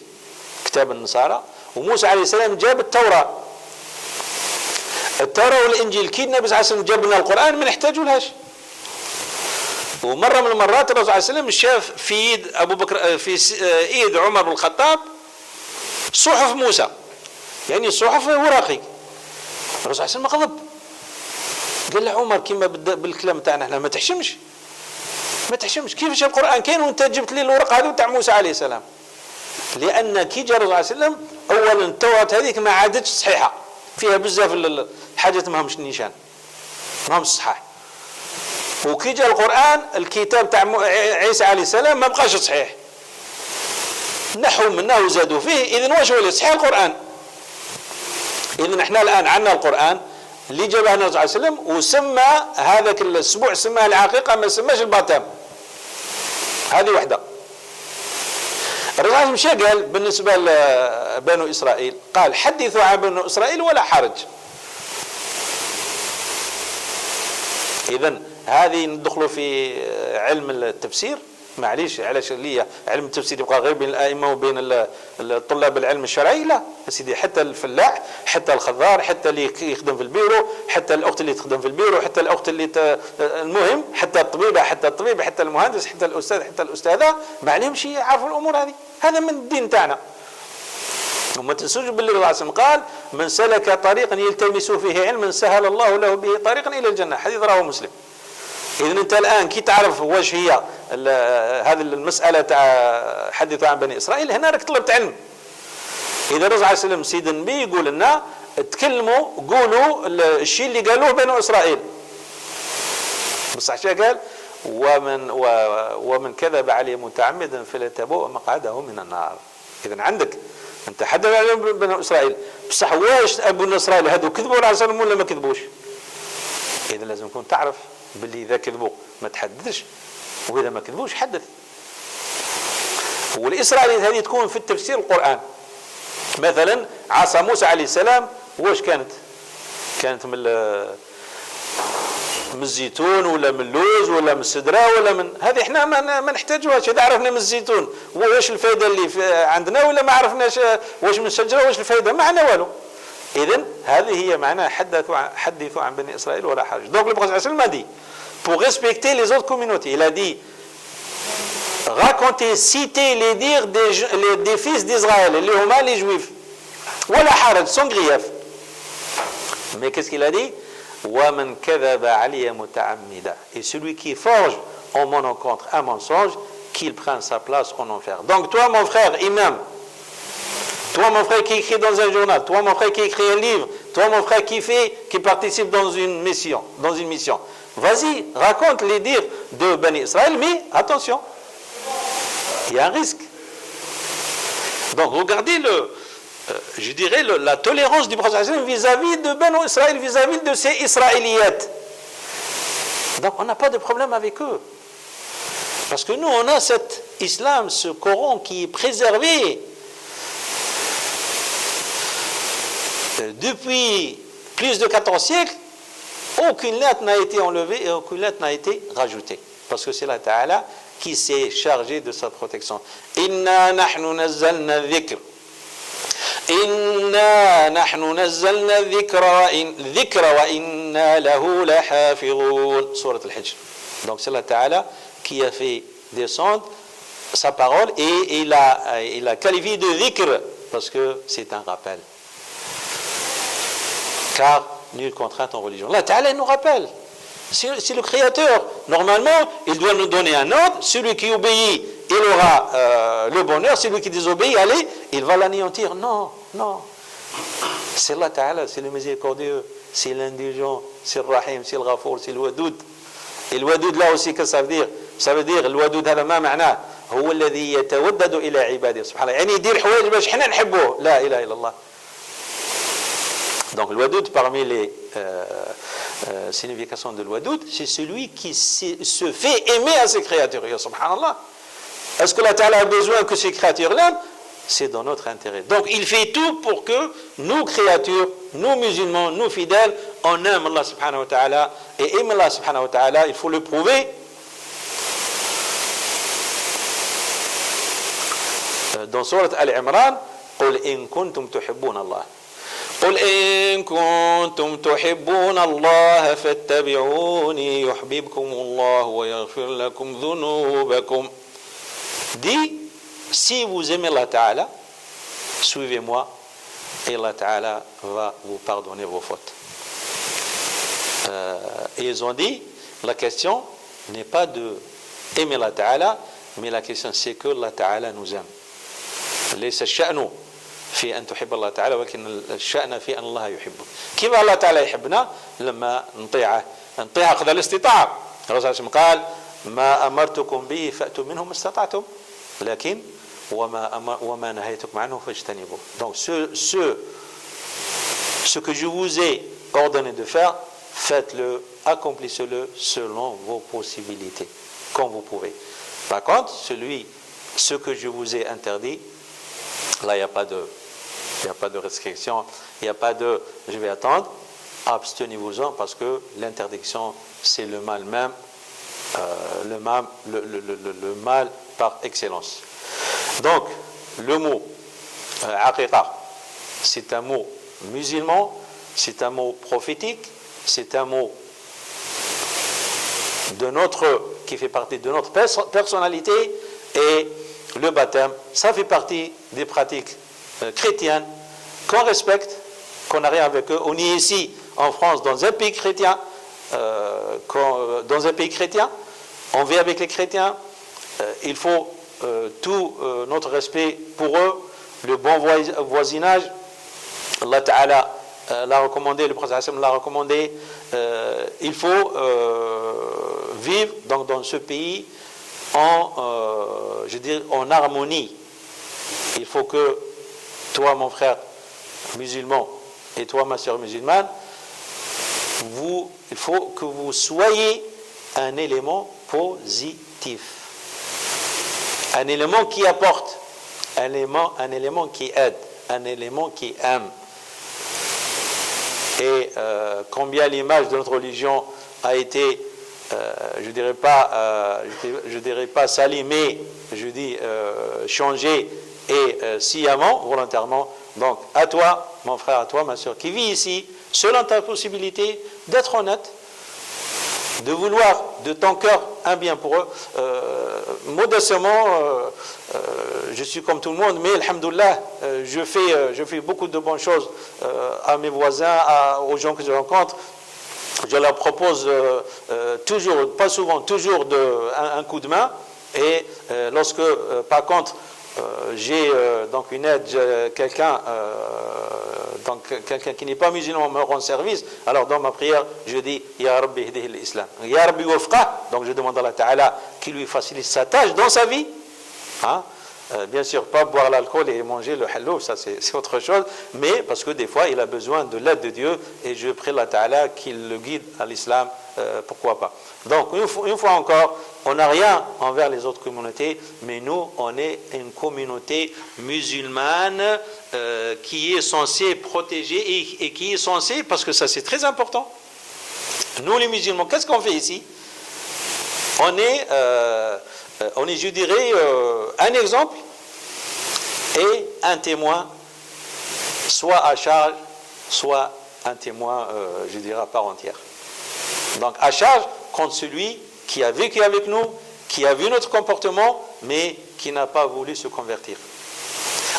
S2: كتاب النصارى وموسى عليه السلام جاب التوراة والإنجيل كي النبي صلى الله عليه وسلم جاب لنا القرآن ما نحتاجوا لهاش. ومرة من المرات الرسول صلى الله عليه وسلم شاف في يد أبو بكر في يد عمر بن الخطاب صحف موسى يعني صحف ورقي الرسول صلى الله عليه وسلم غضب قال له عمر كيما بالكلام تاعنا احنا ما تحشمش كيفاش القرآن كاين وانت جبت لي الورق هذا تاع موسى عليه السلام لأن كي جا الرسول صلى الله عليه وسلم أولا التوراة هذيك ما عادتش صحيحة فيها بزاف الحاجات ما همش النيشان ما همش صحاح وكي جا القرآن الكتاب تاع عيسى عليه السلام ما بقاش صحيح نحوا منه وزادوا فيه. إذن واش هو صحيح القرآن؟ إذن احنا الآن عندنا القرآن اللي جابه النبي صلى الله عليه وسلم وسمى هذاك الأسبوع سماه العقيقة ما سماش الباتام. هذه وحدة. الرسول مشى قال بالنسبة لبنو إسرائيل قال حدثوا عن بنو إسرائيل ولا حرج. إذن هذه ندخلوا في علم التفسير معليش علاش ليا علم التفسير يبقى غير بين الائمه وبين الطلاب العلم الشرعي لا سيدي حتى الفلاح حتى الخضار حتى اللي يخدم في البيرو حتى الاخت اللي تخدم في البيرو حتى الاخت اللي المهم حتى الطبيبه حتى المهندس حتى الاستاذ حتى الاستاذه ما عليهمش يعرفوا الامور هذه. هذا من الدين تاعنا. وما تنسوش باللي الله عليه وسلم قال من سلك طريقا يلتمس فيه علما سهل الله له به طريقا الى الجنه حديث رواه مسلم. إذا أنت الآن كي تعرف واش هي هذه المسألة تاع حدثوا عن بني إسرائيل هنا راك طلبت علم. إذا الرسول عليه السلام سيد النبي يقول لنا تكلموا قولوا الشيء اللي قالوه بنو إسرائيل. بصح شا قال ومن كذب عليه متعمدا فليتبوأ مقعده من النار. إذا عندك أنت حدث على بنو إسرائيل بصح واش بنو إسرائيل هذو كذبوا على الرسول ولا ما كذبوش؟ إذا لازم تكون تعرف باللي إذا كذبوا ما تحدثش وإذا ما كذبوش حدث. والإسرائيليات هذه تكون في التفسير القرآن. مثلا عصا موسى عليه السلام واش كانت من الزيتون ولا من اللوز ولا من السدرة ولا من هذه احنا ما نحتاجوهاش. إذا عرفنا من الزيتون واش الفائدة اللي عندنا ولا ما عرفناش واش من الشجرة واش الفائدة ما عندنا والو. إذن هذه هي معناها حدثوا عن بني إسرائيل ولا حرج. Donc le prophète sallallahu alayhi wa sallam a dit pour respecter les autres communautés il a dit raconter citer les dires des fils d'Israël les huma les juifs ولا حرج sans grief. Mais qu'est-ce qu'il a dit ومن كذب علي متعمدا et celui qui forge en mon encontre un mensonge qu'il prenne sa place en enfer. Donc toi mon frère imam, toi mon frère qui écrit dans un journal, toi mon frère qui écrit un livre, toi mon frère qui participe dans une mission, vas-y, raconte les dires de Bani Israël, mais attention, il y a un risque. Donc regardez je dirais la tolérance du prophète vis-à-vis de Bani Israël, vis-à-vis de ces Israéliates. Donc on n'a pas de problème avec eux. Parce que nous, on a cet islam, ce Coran qui est préservé depuis plus de 14 siècles. Aucune lettre n'a été enlevée et aucune lettre n'a été rajoutée. Parce que c'est Allah Ta'ala qui s'est chargé de sa protection. Inna nahnu nazzalna dhikr. Inna nahnu nazzalna dhikra wa inna lahu lahafidhun. Surat al-Hijr. Donc c'est Allah Ta'ala qui a fait descendre sa parole et il a qualifié de dhikr parce que c'est un rappel. Car nulle contrainte en religion. Allah Ta'ala nous rappelle. C'est le Créateur. Normalement, il doit nous donner un ordre. Celui qui obéit, il aura le bonheur. Celui qui désobéit, allez, il va l'anéantir. Non, non. C'est Allah Ta'ala, c'est le miséricordieux, c'est l'indulgent, c'est le Rahim, c'est le Ghafour, c'est le Wadoud. Et le Wadoud là aussi, qu'est-ce que ça veut dire? Ça veut dire, le Wadoud, هذا ما معناه هو الذي يتودد إلى عباده سبحانه يعني يدير حوايج باش حنا نحبوه لا إله إلا الله. Donc le Wadoud, parmi les significations de l'Wadoud, c'est celui qui se fait aimer à ses créatures. Subhanallah. Est-ce que Allah Ta'ala a besoin que ses créatures l'aiment? C'est dans notre intérêt. Donc il fait tout pour que nous créatures, nous musulmans, nous fidèles, on aime Allah Subhanahu wa Ta'ala. Et aimer Allah Subhanahu wa Ta'ala, il faut le prouver. Dans Surat Al-Imran, قل إن كنتم تحبون الله قل إن كنتم تحبون الله فاتبعوني يحببكم الله ويغفر لكم ذنوبكم. Dis, si vous aimez Allah Ta'ala, suivez-moi et Allah Ta'ala va vous pardonner vos fautes. Et ils ont dit, la question n'est pas de aimer Allah Ta'ala, mais la question c'est que Allah Ta'ala nous aime. ليس الشأن في أن تحب الله تعالى ولكن الشأن في أن الله يحبك. كيف الله تعالى يحبنا؟ لما نطيعه قدر الاستطاعة. الرسول صلى الله عليه وسلم قال ما أمرتكم به فأتوا منه ما استطعتم لكن وما نهيتكم عنه فاجتنبوه. Donc ce que je vous ai ordonné de faire, faites-le, accomplissez-le selon vos possibilités, comme vous pouvez. Par contre, ce que je vous ai interdit, là il n'y a pas de restriction, il n'y a pas de je vais attendre, abstenez-vous-en parce que l'interdiction c'est le mal même, le mal par excellence. Donc le mot aqiqa, c'est un mot musulman, c'est un mot prophétique, c'est un mot qui fait partie de notre personnalité. Et le baptême, ça fait partie des pratiques chrétiennes qu'on respecte, qu'on n'a rien avec eux. On est ici en France dans un pays chrétien, on vit avec les chrétiens. Il faut tout notre respect pour eux, le bon voisinage. Allah Ta'ala l'a recommandé, le prophète l'a recommandé. Il faut vivre donc dans ce pays en harmonie. Il faut que toi, mon frère musulman, et toi, ma soeur musulmane, il faut que vous soyez un élément positif, un élément qui apporte, un élément qui aide, un élément qui aime. Et combien l'image de notre religion a été je dirais pas sali, mais je dis changé et sciemment, volontairement. Donc à toi, mon frère, à toi, ma soeur, qui vit ici, selon ta possibilité, d'être honnête, de vouloir de ton cœur un bien pour eux. Modestement, je suis comme tout le monde, mais alhamdoulilah, je fais beaucoup de bonnes choses à mes voisins, aux gens que je rencontre. Je leur propose toujours, pas souvent, toujours un coup de main. Et lorsque, par contre, j'ai donc une aide, quelqu'un qui n'est pas musulman me rend service, alors dans ma prière, je dis Ya Rabbi hdihi l'Islam. Ya Rabbi wafqa. Donc je demande à Allah Ta'ala qui lui facilite sa tâche dans sa vie. Hein? Bien sûr, pas boire l'alcool et manger le hallouf, ça c'est autre chose, mais parce que des fois il a besoin de l'aide de Dieu et je prie Allah Ta'ala qu'il le guide à l'islam, pourquoi pas. Donc une fois encore, on n'a rien envers les autres communautés, mais nous, on est une communauté musulmane qui est censée protéger et qui est censée, parce que ça c'est très important, nous les musulmans, qu'est-ce qu'on fait ici? On est, je dirais, un exemple et un témoin, soit à charge, soit un témoin, je dirais, à part entière. Donc à charge contre celui qui a vécu avec nous, qui a vu notre comportement, mais qui n'a pas voulu se convertir.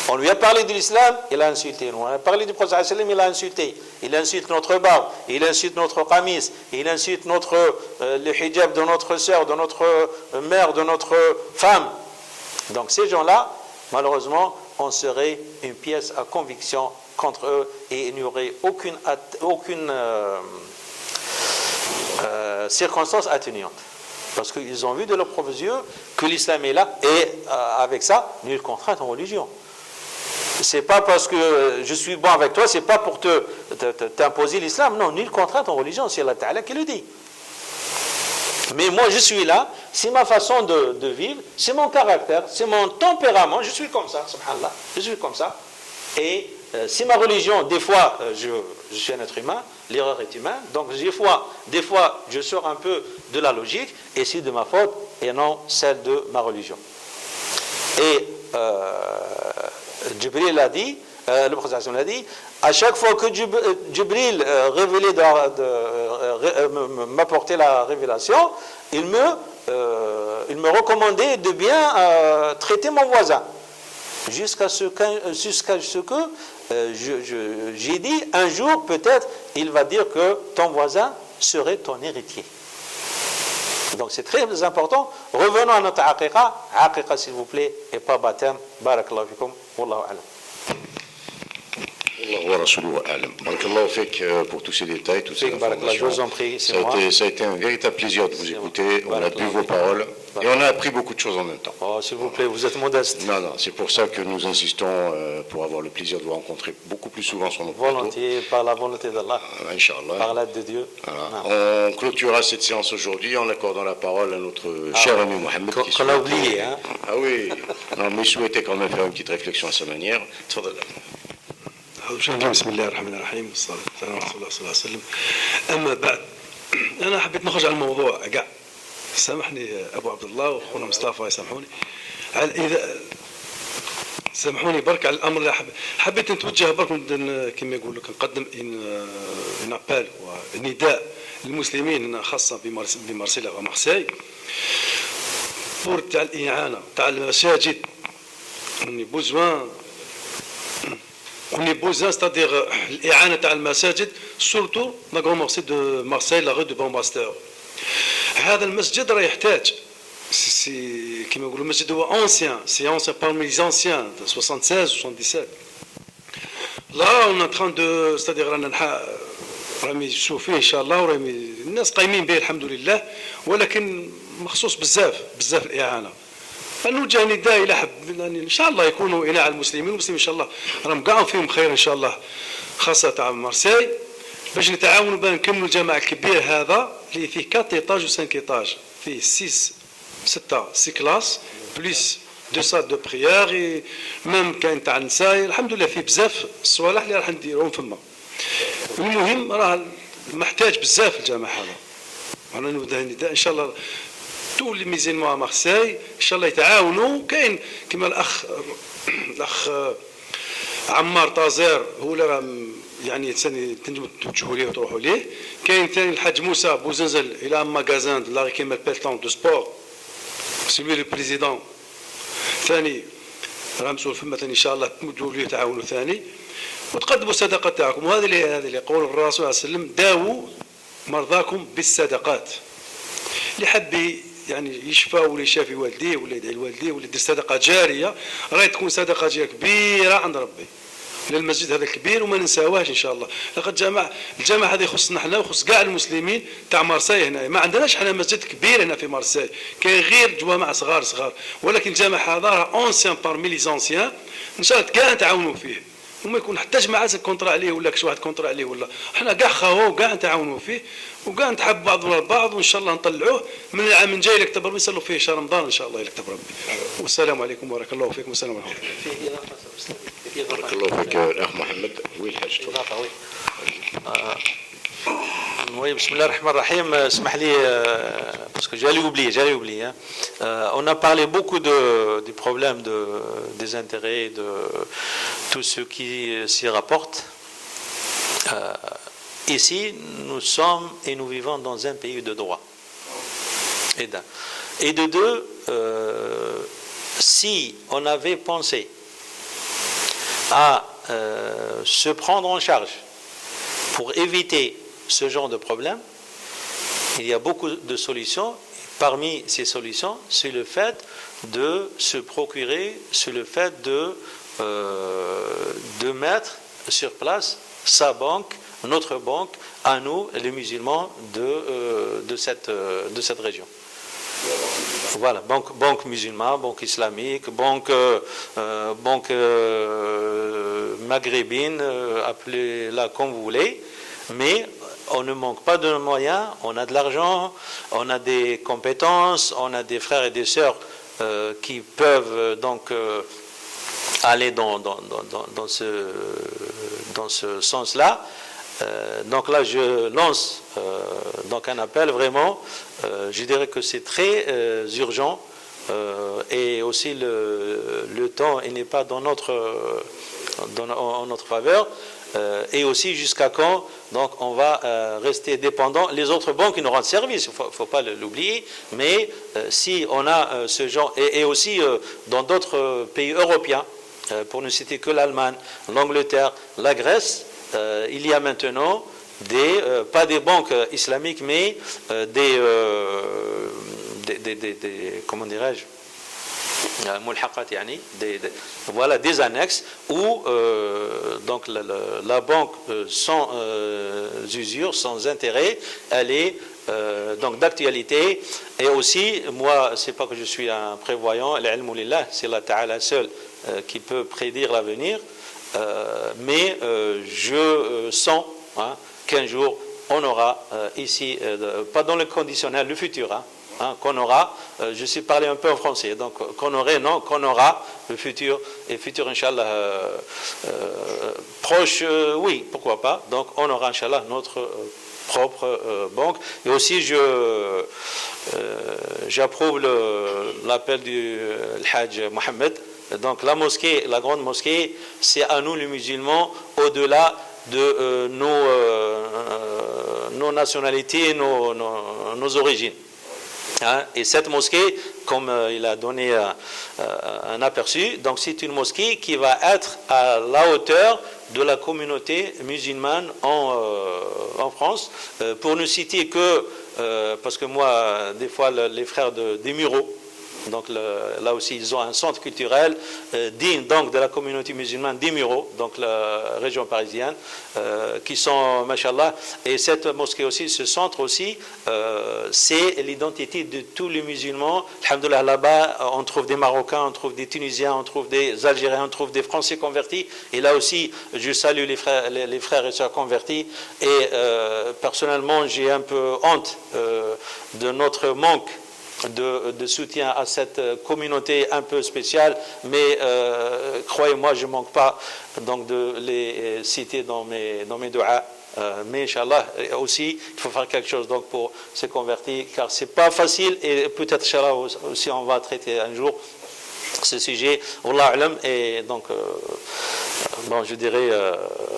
S2: On lui a parlé de l'islam, il a insulté. On a parlé du prophète, il a insulté. Il insulte notre barbe, il insulte notre qamis, il insulte le hijab de notre sœur, de notre mère, de notre femme. Donc ces gens-là, malheureusement, on serait une pièce à conviction contre eux et il n'y aurait aucune circonstance atténuante. Parce qu'ils ont vu de leurs propres yeux que l'islam est là et avec ça, nulle contrainte en religion. C'est pas parce que je suis bon avec toi, c'est pas pour t'imposer l'islam. Non, nulle contrainte en religion, c'est Allah Ta'ala qui le dit. Mais moi je suis là, c'est ma façon de vivre, c'est mon caractère, c'est mon tempérament, je suis comme ça, subhanallah, je suis comme ça. Et c'est ma religion, des fois je suis un être humain, l'erreur est humaine, donc des fois je sors un peu de la logique, et c'est de ma faute et non celle de ma religion. Et Jibril a dit, le prophète a dit, à chaque fois que Jibril m'apportait la révélation, il me recommandait de bien traiter mon voisin. Jusqu'à ce que j'ai dit, un jour peut-être, il va dire que ton voisin serait ton héritier. Donc c'est très important. Revenons à notre aqiqa s'il vous plaît, et pas baptême. Barakallahu fikum, wallahu alam.
S1: Barakallahu fik pour tous ces détails, toutes ces informations.
S2: Je vous en prie,
S1: ça a été un véritable plaisir de vous écouter. On a bu vos paroles et on a appris beaucoup de choses en même temps.
S2: Oh, s'il vous plaît, vous êtes modeste.
S1: Non, c'est pour ça que nous insistons pour avoir le plaisir de vous rencontrer beaucoup plus souvent sur nos plateaux.
S2: Volontiers, par la volonté d'Allah,
S1: Inch'Allah.
S2: par l'aide de Dieu.
S1: Voilà. On clôturera cette séance aujourd'hui en accordant la parole à notre cher ami Mohamed.
S2: Qu'on a oublié, hein.
S1: Ah oui, non, mais il souhaitait quand même faire une petite réflexion à sa manière.
S3: بسم الله الرحمن الرحيم والصلاة والسلام على رسول الله صلى الله عليه وسلم. أما بعد أنا حبيت نخرج على الموضوع كاع. سامحني أبو عبد الله وأخونا مصطفى يسامحوني. إذا سامحوني برك على الأمر اللي حبيت نتوجه برك كما يقول لك نقدم ان ابال ونداء للمسلمين خاصة بمارسيليا ومارسيل pour تاع الإعانة تاع المساجد. On est besoin, c'est-à-dire l'I'ana تاع المساجد, surtout la grande mosquée de Marseille, la rue de Bambasteur. هذا المسجد راه يحتاج, كما يقولوا المسجد هو ancien, c'est ancien parmi les anciens de 76, 77. Là on est en train de, c'est-à-dire راهم يشوفوا فيه ان شاء الله وراهم الناس قايمين به الحمد لله, ولكن مخصوص بزاف الإعانة. فنوجه نداء الى حب ان شاء الله يكونوا اناء المسلمين ان شاء الله راهم كاع فيهم خير ان شاء الله, خاصه تاع مارسيل, باش نتعاونوا بان نكملوا الجامع الكبير هذا اللي فيه 4 ايطاج و 5 ايطاج, فيه 6 كلاس بليس 2 سال دو بريير, ميم كاين تاع النساء. الحمد لله فيه بزاف الصوالح اللي راح نديروهم فما. المهم راه محتاج بزاف الجامع هذا. انا نوجه نداء ان شاء الله tous les musulmans à Marseille, Inch'Allah يتعاونوا. كاين كما الأخ عمار طازير هو اللي راه يعني تنجموا توجهوا ليه وتروحوا ليه. كاين ثاني الحاج موسى بوزنزل الى ماغازان دو لا كيما البيلتون دو سبور, سلوي لو بريزيدون ثاني راه مسؤول فما ثاني ان شاء الله تمدوا ليه تعاونوا ثاني وتقدموا الصدقه تاعكم. وهذا اللي يقول الرسول عليه وسلم داووا مرضاكم بالصدقات. اللي حب يعني يشفى ولا يشافي والديه ولا يدعي لوالديه ولا يدير صدقه جاريه, راهي تكون صدقه جاريه كبيره عند ربي للمسجد هذا الكبير وما ننساوهاش ان شاء الله. لقد الجامع هذا يخصنا حنا ويخص كاع المسلمين تاع مارسيل. هنا ما عندناش حنا مسجد كبير هنا في مارسيل, كاين غير جوامع صغار, ولكن الجامع هذا راه اونسيان بارمي لي زونسيان. ان شاء الله كاع نتعاونوا فيه وما يكون حتى جماعه كونطرا عليه ولا كش واحد كونطرا عليه ولا حنا كاع خاوه وكاع نتعاونوا فيه وكاع نتحب بعضنا البعض وان شاء الله نطلعوه من العام الجاي اللي كتب ربي نصلوا فيه شهر رمضان ان شاء الله اللي كتب ربي. والسلام عليكم وبارك الله فيكم والسلام عليكم.
S1: بارك الله فيك الاخ محمد. وي الحاج تفضل.
S2: Oui, bismillah ar-Rahman ar-Rahim. Smah li, parce que j'allais oublier. Hein. On a parlé beaucoup du problème des intérêts, de tout ce qui s'y rapporte. Ici, nous sommes et nous vivons dans un pays de droit. Et de deux, si on avait pensé à se prendre en charge pour éviter ce genre de problème, il y a beaucoup de solutions. Parmi ces solutions, c'est le fait de se procurer, c'est le fait de mettre sur place sa banque, notre banque, à nous, les musulmans de cette région. Voilà, banque musulmane, banque islamique, banque maghrébine, appelez-la comme vous voulez, mais on ne manque pas de moyens, on a de l'argent, on a des compétences, on a des frères et des sœurs qui peuvent donc aller dans ce sens-là. Donc là, je lance donc un appel vraiment. Je dirais que c'est très urgent et aussi le temps il n'est pas en notre faveur. Et aussi jusqu'à quand donc on va rester dépendant. Les autres banques nous rendent service, il ne faut pas l'oublier, mais si on a ce genre, et aussi dans d'autres pays européens, pour ne citer que l'Allemagne, l'Angleterre, la Grèce, il y a maintenant pas des banques islamiques, mais des comment dirais-je, voilà, des annexes où donc la banque sans usure, sans intérêt, elle est donc d'actualité. Et aussi, moi, c'est pas que je suis un prévoyant, c'est Allah Ta'ala seul qui peut prédire l'avenir, mais je sens qu'un jour on aura ici, pas dans le conditionnel, le futur, qu'on aura, je suis parlé un peu en français, donc qu'on aura le futur, et futur, Inch'Allah, proche, oui, pourquoi pas, donc on aura, Inch'Allah, notre propre banque. Et aussi, j'approuve l'appel du Hajj Mohammed. Donc la mosquée, la grande mosquée, c'est à nous les musulmans, au-delà de nos nationalités, nos origines. Et cette mosquée, comme il a donné un aperçu, donc c'est une mosquée qui va être à la hauteur de la communauté musulmane en France. Pour ne citer que, parce que moi, des fois, les frères des Mureaux, donc là aussi ils ont un centre culturel digne donc de la communauté musulmane des Mureaux, donc la région parisienne, qui sont machallah, et cette mosquée aussi, ce centre aussi, c'est l'identité de tous les musulmans. Alhamdoulilah, là-bas on trouve des Marocains, on trouve des Tunisiens, on trouve des Algériens, on trouve des Français convertis, et là aussi je salue les frères et sœurs convertis, et personnellement j'ai un peu honte de notre manque de soutien à cette communauté un peu spéciale, mais croyez-moi, je ne manque pas donc de les citer dans mes doigts. Mais Inch'Allah, aussi, il faut faire quelque chose donc pour se convertir, car c'est pas facile, et peut-être Inch'Allah aussi on va traiter un jour ce sujet. Wallah alam, et donc bon, je dirais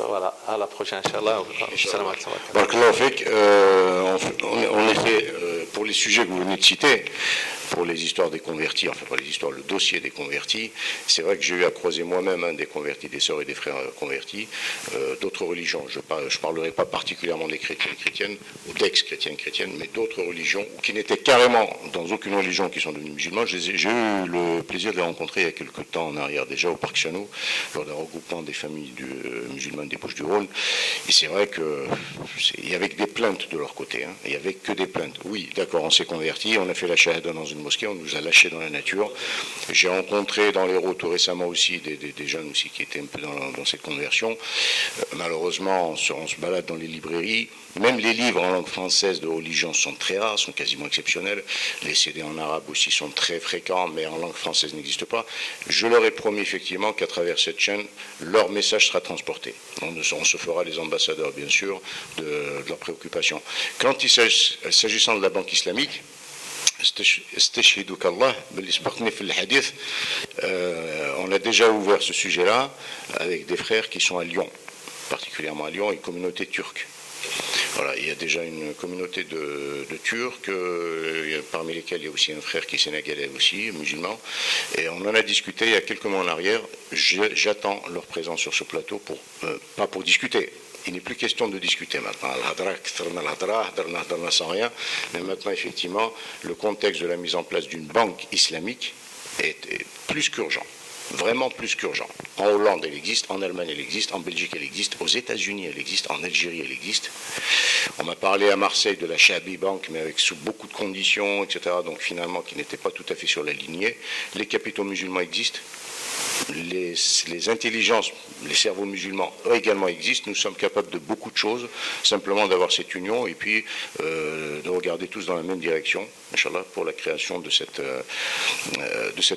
S2: voilà, à la prochaine Inch'Allah.
S1: Barakallahu fik. En effet, pour les sujets que vous venez de citer, pour les histoires des convertis, enfin pas les histoires, le dossier des convertis, c'est vrai que j'ai eu à croiser moi-même des convertis, des sœurs et des frères convertis, d'autres religions. Je ne parlerai pas particulièrement des chrétiens chrétiennes, ou d'ex-chrétiennes chrétiennes, mais d'autres religions, qui n'étaient carrément dans aucune religion, qui sont devenus musulmans. J'ai eu le plaisir de les rencontrer il y a quelques temps en arrière déjà au Parc Chano, lors d'un regroupement des familles musulmanes des Bouches-du-Rhône. Et c'est vrai qu'il y avait que des plaintes de leur côté. Hein. Il n'y avait que des plaintes. Oui, d'accord, on s'est converti, on a fait la shahada dans une mosquée, on nous a lâchés dans la nature. J'ai rencontré dans l'Hérault tout récemment aussi des jeunes aussi qui étaient un peu dans cette conversion. Malheureusement, on se balade dans les librairies. Même les livres en langue française de religion sont très rares, sont quasiment exceptionnels. Les CD en arabe aussi sont très fréquents, mais en langue française n'existent pas. Je leur ai promis effectivement qu'à travers cette chaîne, leur message sera transporté. On se fera les ambassadeurs, bien sûr, de leurs préoccupations. Quand il s'agissant de la banque islamique, on a déjà ouvert ce sujet-là avec des frères qui sont à Lyon, particulièrement à Lyon, une communauté turque. Voilà, il y a déjà une communauté de Turcs, parmi lesquels il y a aussi un frère qui est sénégalais aussi, musulman, et on en a discuté il y a quelques mois en arrière. J'attends leur présence sur ce plateau, pas pour discuter. Il n'est plus question de discuter maintenant. Sans rien. Mais maintenant, effectivement, le contexte de la mise en place d'une banque islamique est plus qu'urgent. Vraiment plus qu'urgent. En Hollande, elle existe, en Allemagne, elle existe, en Belgique, elle existe, aux États-Unis, elle existe, en Algérie, elle existe. On m'a parlé à Marseille de la Shabi Bank, mais sous beaucoup de conditions, etc., donc finalement, qui n'était pas tout à fait sur la lignée. Les capitaux musulmans existent. Les intelligences, les cerveaux musulmans également existent. Nous sommes capables de beaucoup de choses, simplement d'avoir cette union et puis de regarder tous dans la même direction, Inch'Allah, pour la création de cette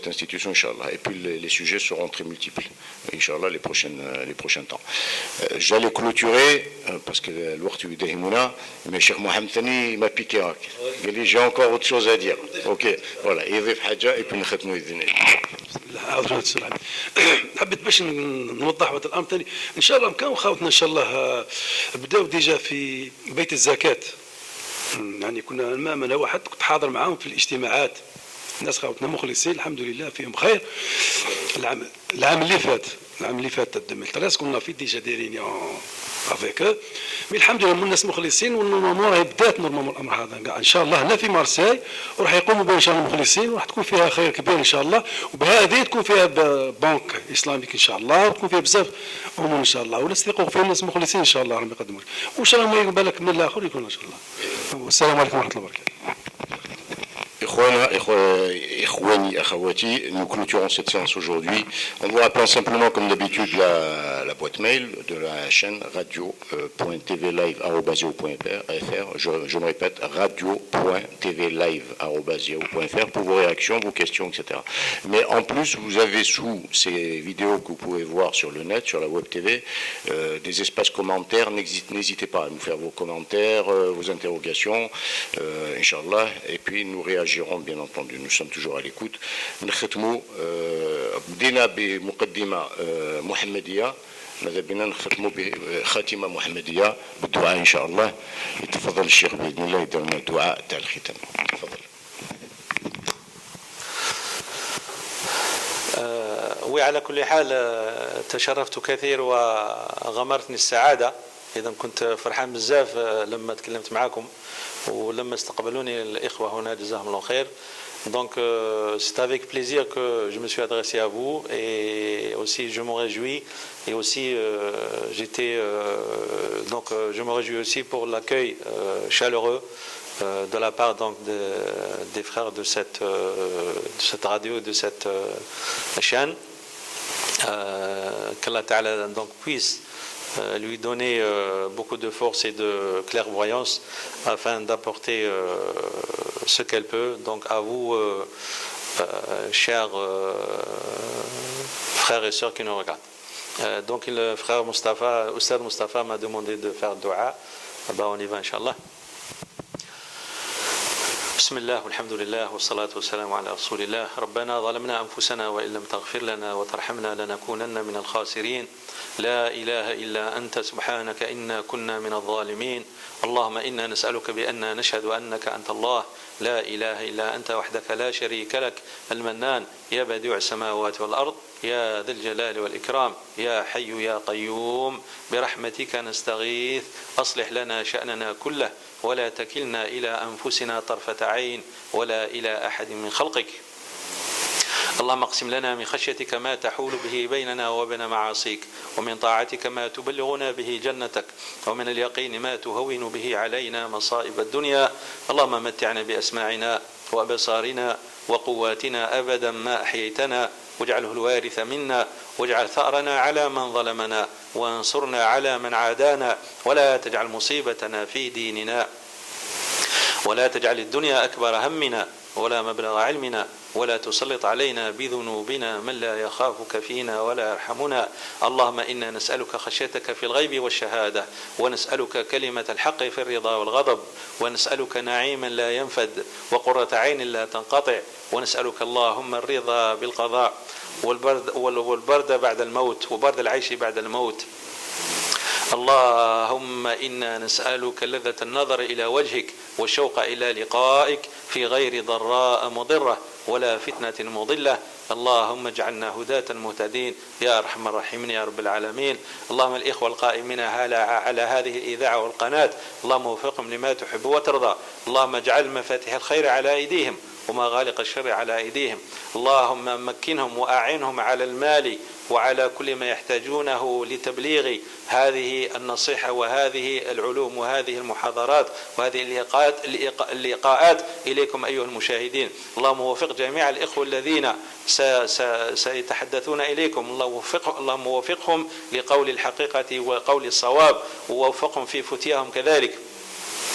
S1: institution, Inch'Allah. Et puis les sujets seront très multiples, Inch'Allah, les prochains temps. J'allais clôturer, parce que l'ouartu dehimouna, mais Cheikh Mohamed Thani m'a piqué. J'ai encore autre chose à dire. Ok, voilà. Et puis nous khatmou idhni.
S3: حبيت باش نوضح هذا الامر ثاني ان شاء الله كانوا خاوتنا ان شاء الله بداوا ديجا في بيت الزكاه يعني كنا انا واحد كنت حاضر معاهم في الاجتماعات الناس خاوتنا مخلصين الحمد لله فيهم خير العام اللي فات 2013 كنا في ديجا دايرين افيك مي الحمد لله الناس مخلصين والنورمال راهي بدات نورمال الامر هذا كاع ان شاء الله هنا في مارسيل وراح يقوموا بها ان شاء الله مخلصين وراح تكون فيها خير كبير ان شاء الله وبهذه تكون فيها بنك اسلاميك ان شاء الله وتكون فيها بزاف امور ان شاء الله والناس يثقوا فيها الناس مخلصين ان شاء الله راهم يقدموا وان شاء الله ما يقبل لك من الاخر يكون ان شاء الله والسلام عليكم ورحمه الله وبركاته.
S1: Nous clôturons cette séance aujourd'hui. On vous rappelle simplement, comme d'habitude, la boîte mail de la chaîne radio.tvlive@yahoo.fr. Je me répète, radio.tvlive@yahoo.fr pour vos réactions, vos questions, etc. Mais en plus, vous avez sous ces vidéos que vous pouvez voir sur le net, sur la web TV, des espaces commentaires. N'hésitez pas à nous faire vos commentaires, vos interrogations, Inch'Allah, et puis nous réagirons bien entendu. Nous sommes toujours à l'écoute. نختموا بدينا بمقدمة محمدية ماذا بنا نختموا بخاتمة محمدية بالدعاء إن شاء الله. يتفضل الشيخ بإذن الله يدير لنا الدعاء تاع الختام. تفضل.
S2: وعلى كل حال تشرفت كثير وغمرتني السعادة. إذا كنت فرحان بزاف لما تكلمت معكم ولما استقبلوني الإخوة هنا جزاهم الله خير. Donc c'est avec plaisir que je me suis adressé à vous et aussi je me réjouis et aussi je me réjouis aussi pour l'accueil chaleureux de la part donc des frères de cette radio, de cette chaîne. Qu'Allah Ta'ala donc puisse lui donner beaucoup de force et de clairvoyance afin d'apporter ce qu'elle peut. Donc à vous, chers frères et sœurs qui nous regardent. Donc le frère Mustafa, Oustad Mustafa m'a demandé de faire dua. On y va, Inch'Allah. بسم الله والحمد لله والصلاة والسلام على رسول الله. ربنا ظلمنا أنفسنا وإن لم تغفر لنا وترحمنا لنكونن من الخاسرين. لا إله إلا أنت سبحانك إنا كنا من الظالمين. اللهم إنا نسألك بأننا نشهد أنك أنت الله لا إله إلا أنت وحدك لا شريك لك المنان يا بديع السماوات والأرض يا ذا الجلال والإكرام يا حي يا قيوم برحمتك نستغيث أصلح لنا شأننا كله ولا تكلنا إلى أنفسنا طرفة عين ولا إلى أحد من خلقك. اللهم اقسم لنا من خشيتك ما تحول به بيننا وبين معاصيك، ومن طاعتك ما تبلغنا به جنتك، ومن اليقين ما تهون به علينا مصائب الدنيا. اللهم متعنا بأسماعنا وأبصارنا وقواتنا أبدا ما أحييتنا، واجعله الوارث منا، واجعل ثأرنا على من ظلمنا، وانصرنا على من عادانا، ولا تجعل مصيبتنا في ديننا، ولا تجعل الدنيا أكبر همنا ولا مبلغ علمنا، ولا تسلط علينا بذنوبنا من لا يخافك فينا ولا يرحمنا. اللهم إنا نسألك خشيتك في الغيب والشهادة، ونسألك كلمة الحق في الرضا والغضب، ونسألك نعيما لا ينفد وقرة عين لا تنقطع، ونسألك اللهم الرضا بالقضاء والبرد بعد الموت، وبرد العيش بعد الموت. اللهم إنا نسألك لذة النظر إلى وجهك والشوق إلى لقائك في غير ضراء مضرة ولا فتنة مضلة. اللهم اجعلنا هداة مهتدين يا أرحم الراحمين يا رب العالمين. اللهم الإخوة القائمين على هذه الإذاعة والقناة، اللهم وفقهم لما تحب وترضى. اللهم اجعل مفاتيح الخير على أيديهم ومغالق الشر على أيديهم. اللهم مكنهم وأعنهم على المال وعلى كل ما يحتاجونه لتبليغ هذه النصيحة وهذه العلوم وهذه المحاضرات وهذه اللقاءات إليكم أيها المشاهدين. اللهم وفق جميع الإخوة الذين سيتحدثون إليكم، اللهم وفقهم لقول الحقيقة وقول الصواب، ووفقهم في فتياهم كذلك.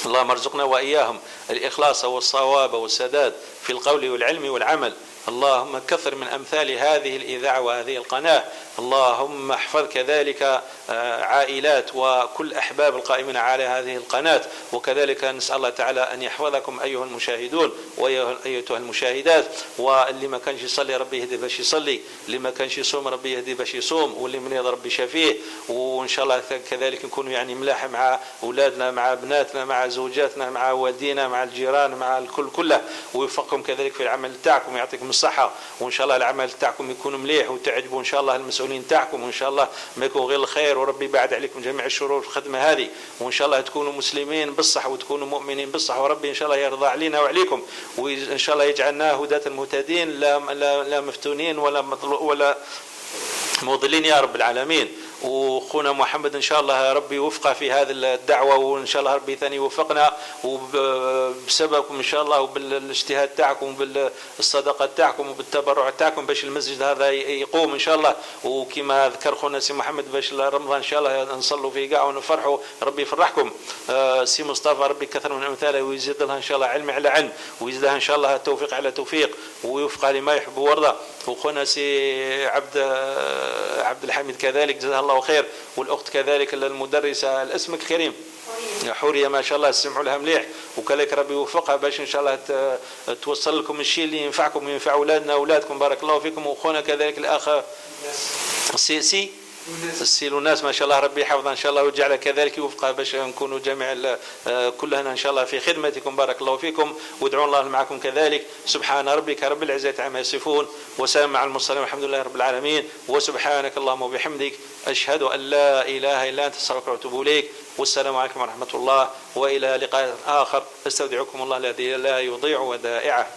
S2: اللهم ارزقنا وإياهم الإخلاص والصواب والسداد في القول والعلم والعمل. اللهم كثر من أمثال هذه الإذاعة وهذه القناة. اللهم احفظ كذلك عائلات وكل أحباب القائمين على هذه القناة، وكذلك نسأل الله تعالى أن يحفظكم أيها المشاهدون وأيتها المشاهدات. واللي ما كانش يصلي ربي يهدي باش يصلي، اللي ما كانش يصوم ربي يهدي باش يصوم، واللي مريض ربي شفيه. وإن شاء الله كذلك نكون يعني ملاحة مع أولادنا مع أبناتنا مع زوجاتنا مع والدينا مع الجيران مع الكل كله، ويوفقكم كذلك في العمل تاعكم ويعطيكم الصحة، وإن شاء الله العمل تاعكم يكون مليح وتعجبوا إن شاء الله المسؤولين تاعكم، وإن شاء الله ما يكون غير الخير، وربي بعد عليكم جميع الشرور في الخدمة هذه، وإن شاء الله تكونوا مسلمين بالصح وتكونوا مؤمنين بالصح، وربي إن شاء الله يرضى علينا وعليكم، وإن شاء الله يجعلنا هداة المهتدين لا مفتونين ولا مضلين يا رب العالمين. وخونا محمد ان شاء الله ربي يوفقه في هذه الدعوه، وان شاء الله ربي ثاني يوفقنا، وبسببكم ان شاء الله وبالاجتهاد تاعكم وبالصدقه تاعكم وبالتبرع تاعكم باش المسجد هذا يقوم ان شاء الله. وكما ذكر خونا سي محمد باش رمضان ان شاء الله نصلوا فيه كاع ونفرحوا، ربي يفرحكم. سي مصطفى ربي كثر من امثاله ويزيد لها ان شاء الله علم على علم، ويزيدها ان شاء الله توفيق على توفيق، ويوفقها لما يحب ويرضى. وخونا سي عبد الحميد كذلك جزاه الله خير، والاخت كذلك المدرسه اسمك كريم حوريه ما شاء الله سمعوا لها مليح، وكذلك ربي يوفقها باش ان شاء الله توصل لكم الشيء اللي ينفعكم وينفع اولادنا واولادكم بارك الله فيكم. واخونا كذلك الاخ السي لوناس ما شاء الله ربي يحفظها ان شاء الله ويجعلها كذلك يوفقها باش نكونوا جميع كلنا ان شاء الله في خدمتكم بارك الله فيكم، وادعوا الله معكم كذلك. سبحان ربك رب العزة عما يصفون، وسلام على المرسلين والحمد لله رب العالمين. وسبحانك اللهم وبحمدك أشهد أن لا إله إلا أنت أستغفرك وأتوب إليك. والسلام عليكم ورحمة الله، وإلى لقاء آخر. استودعكم الله الذي لا يضيع ودائعه.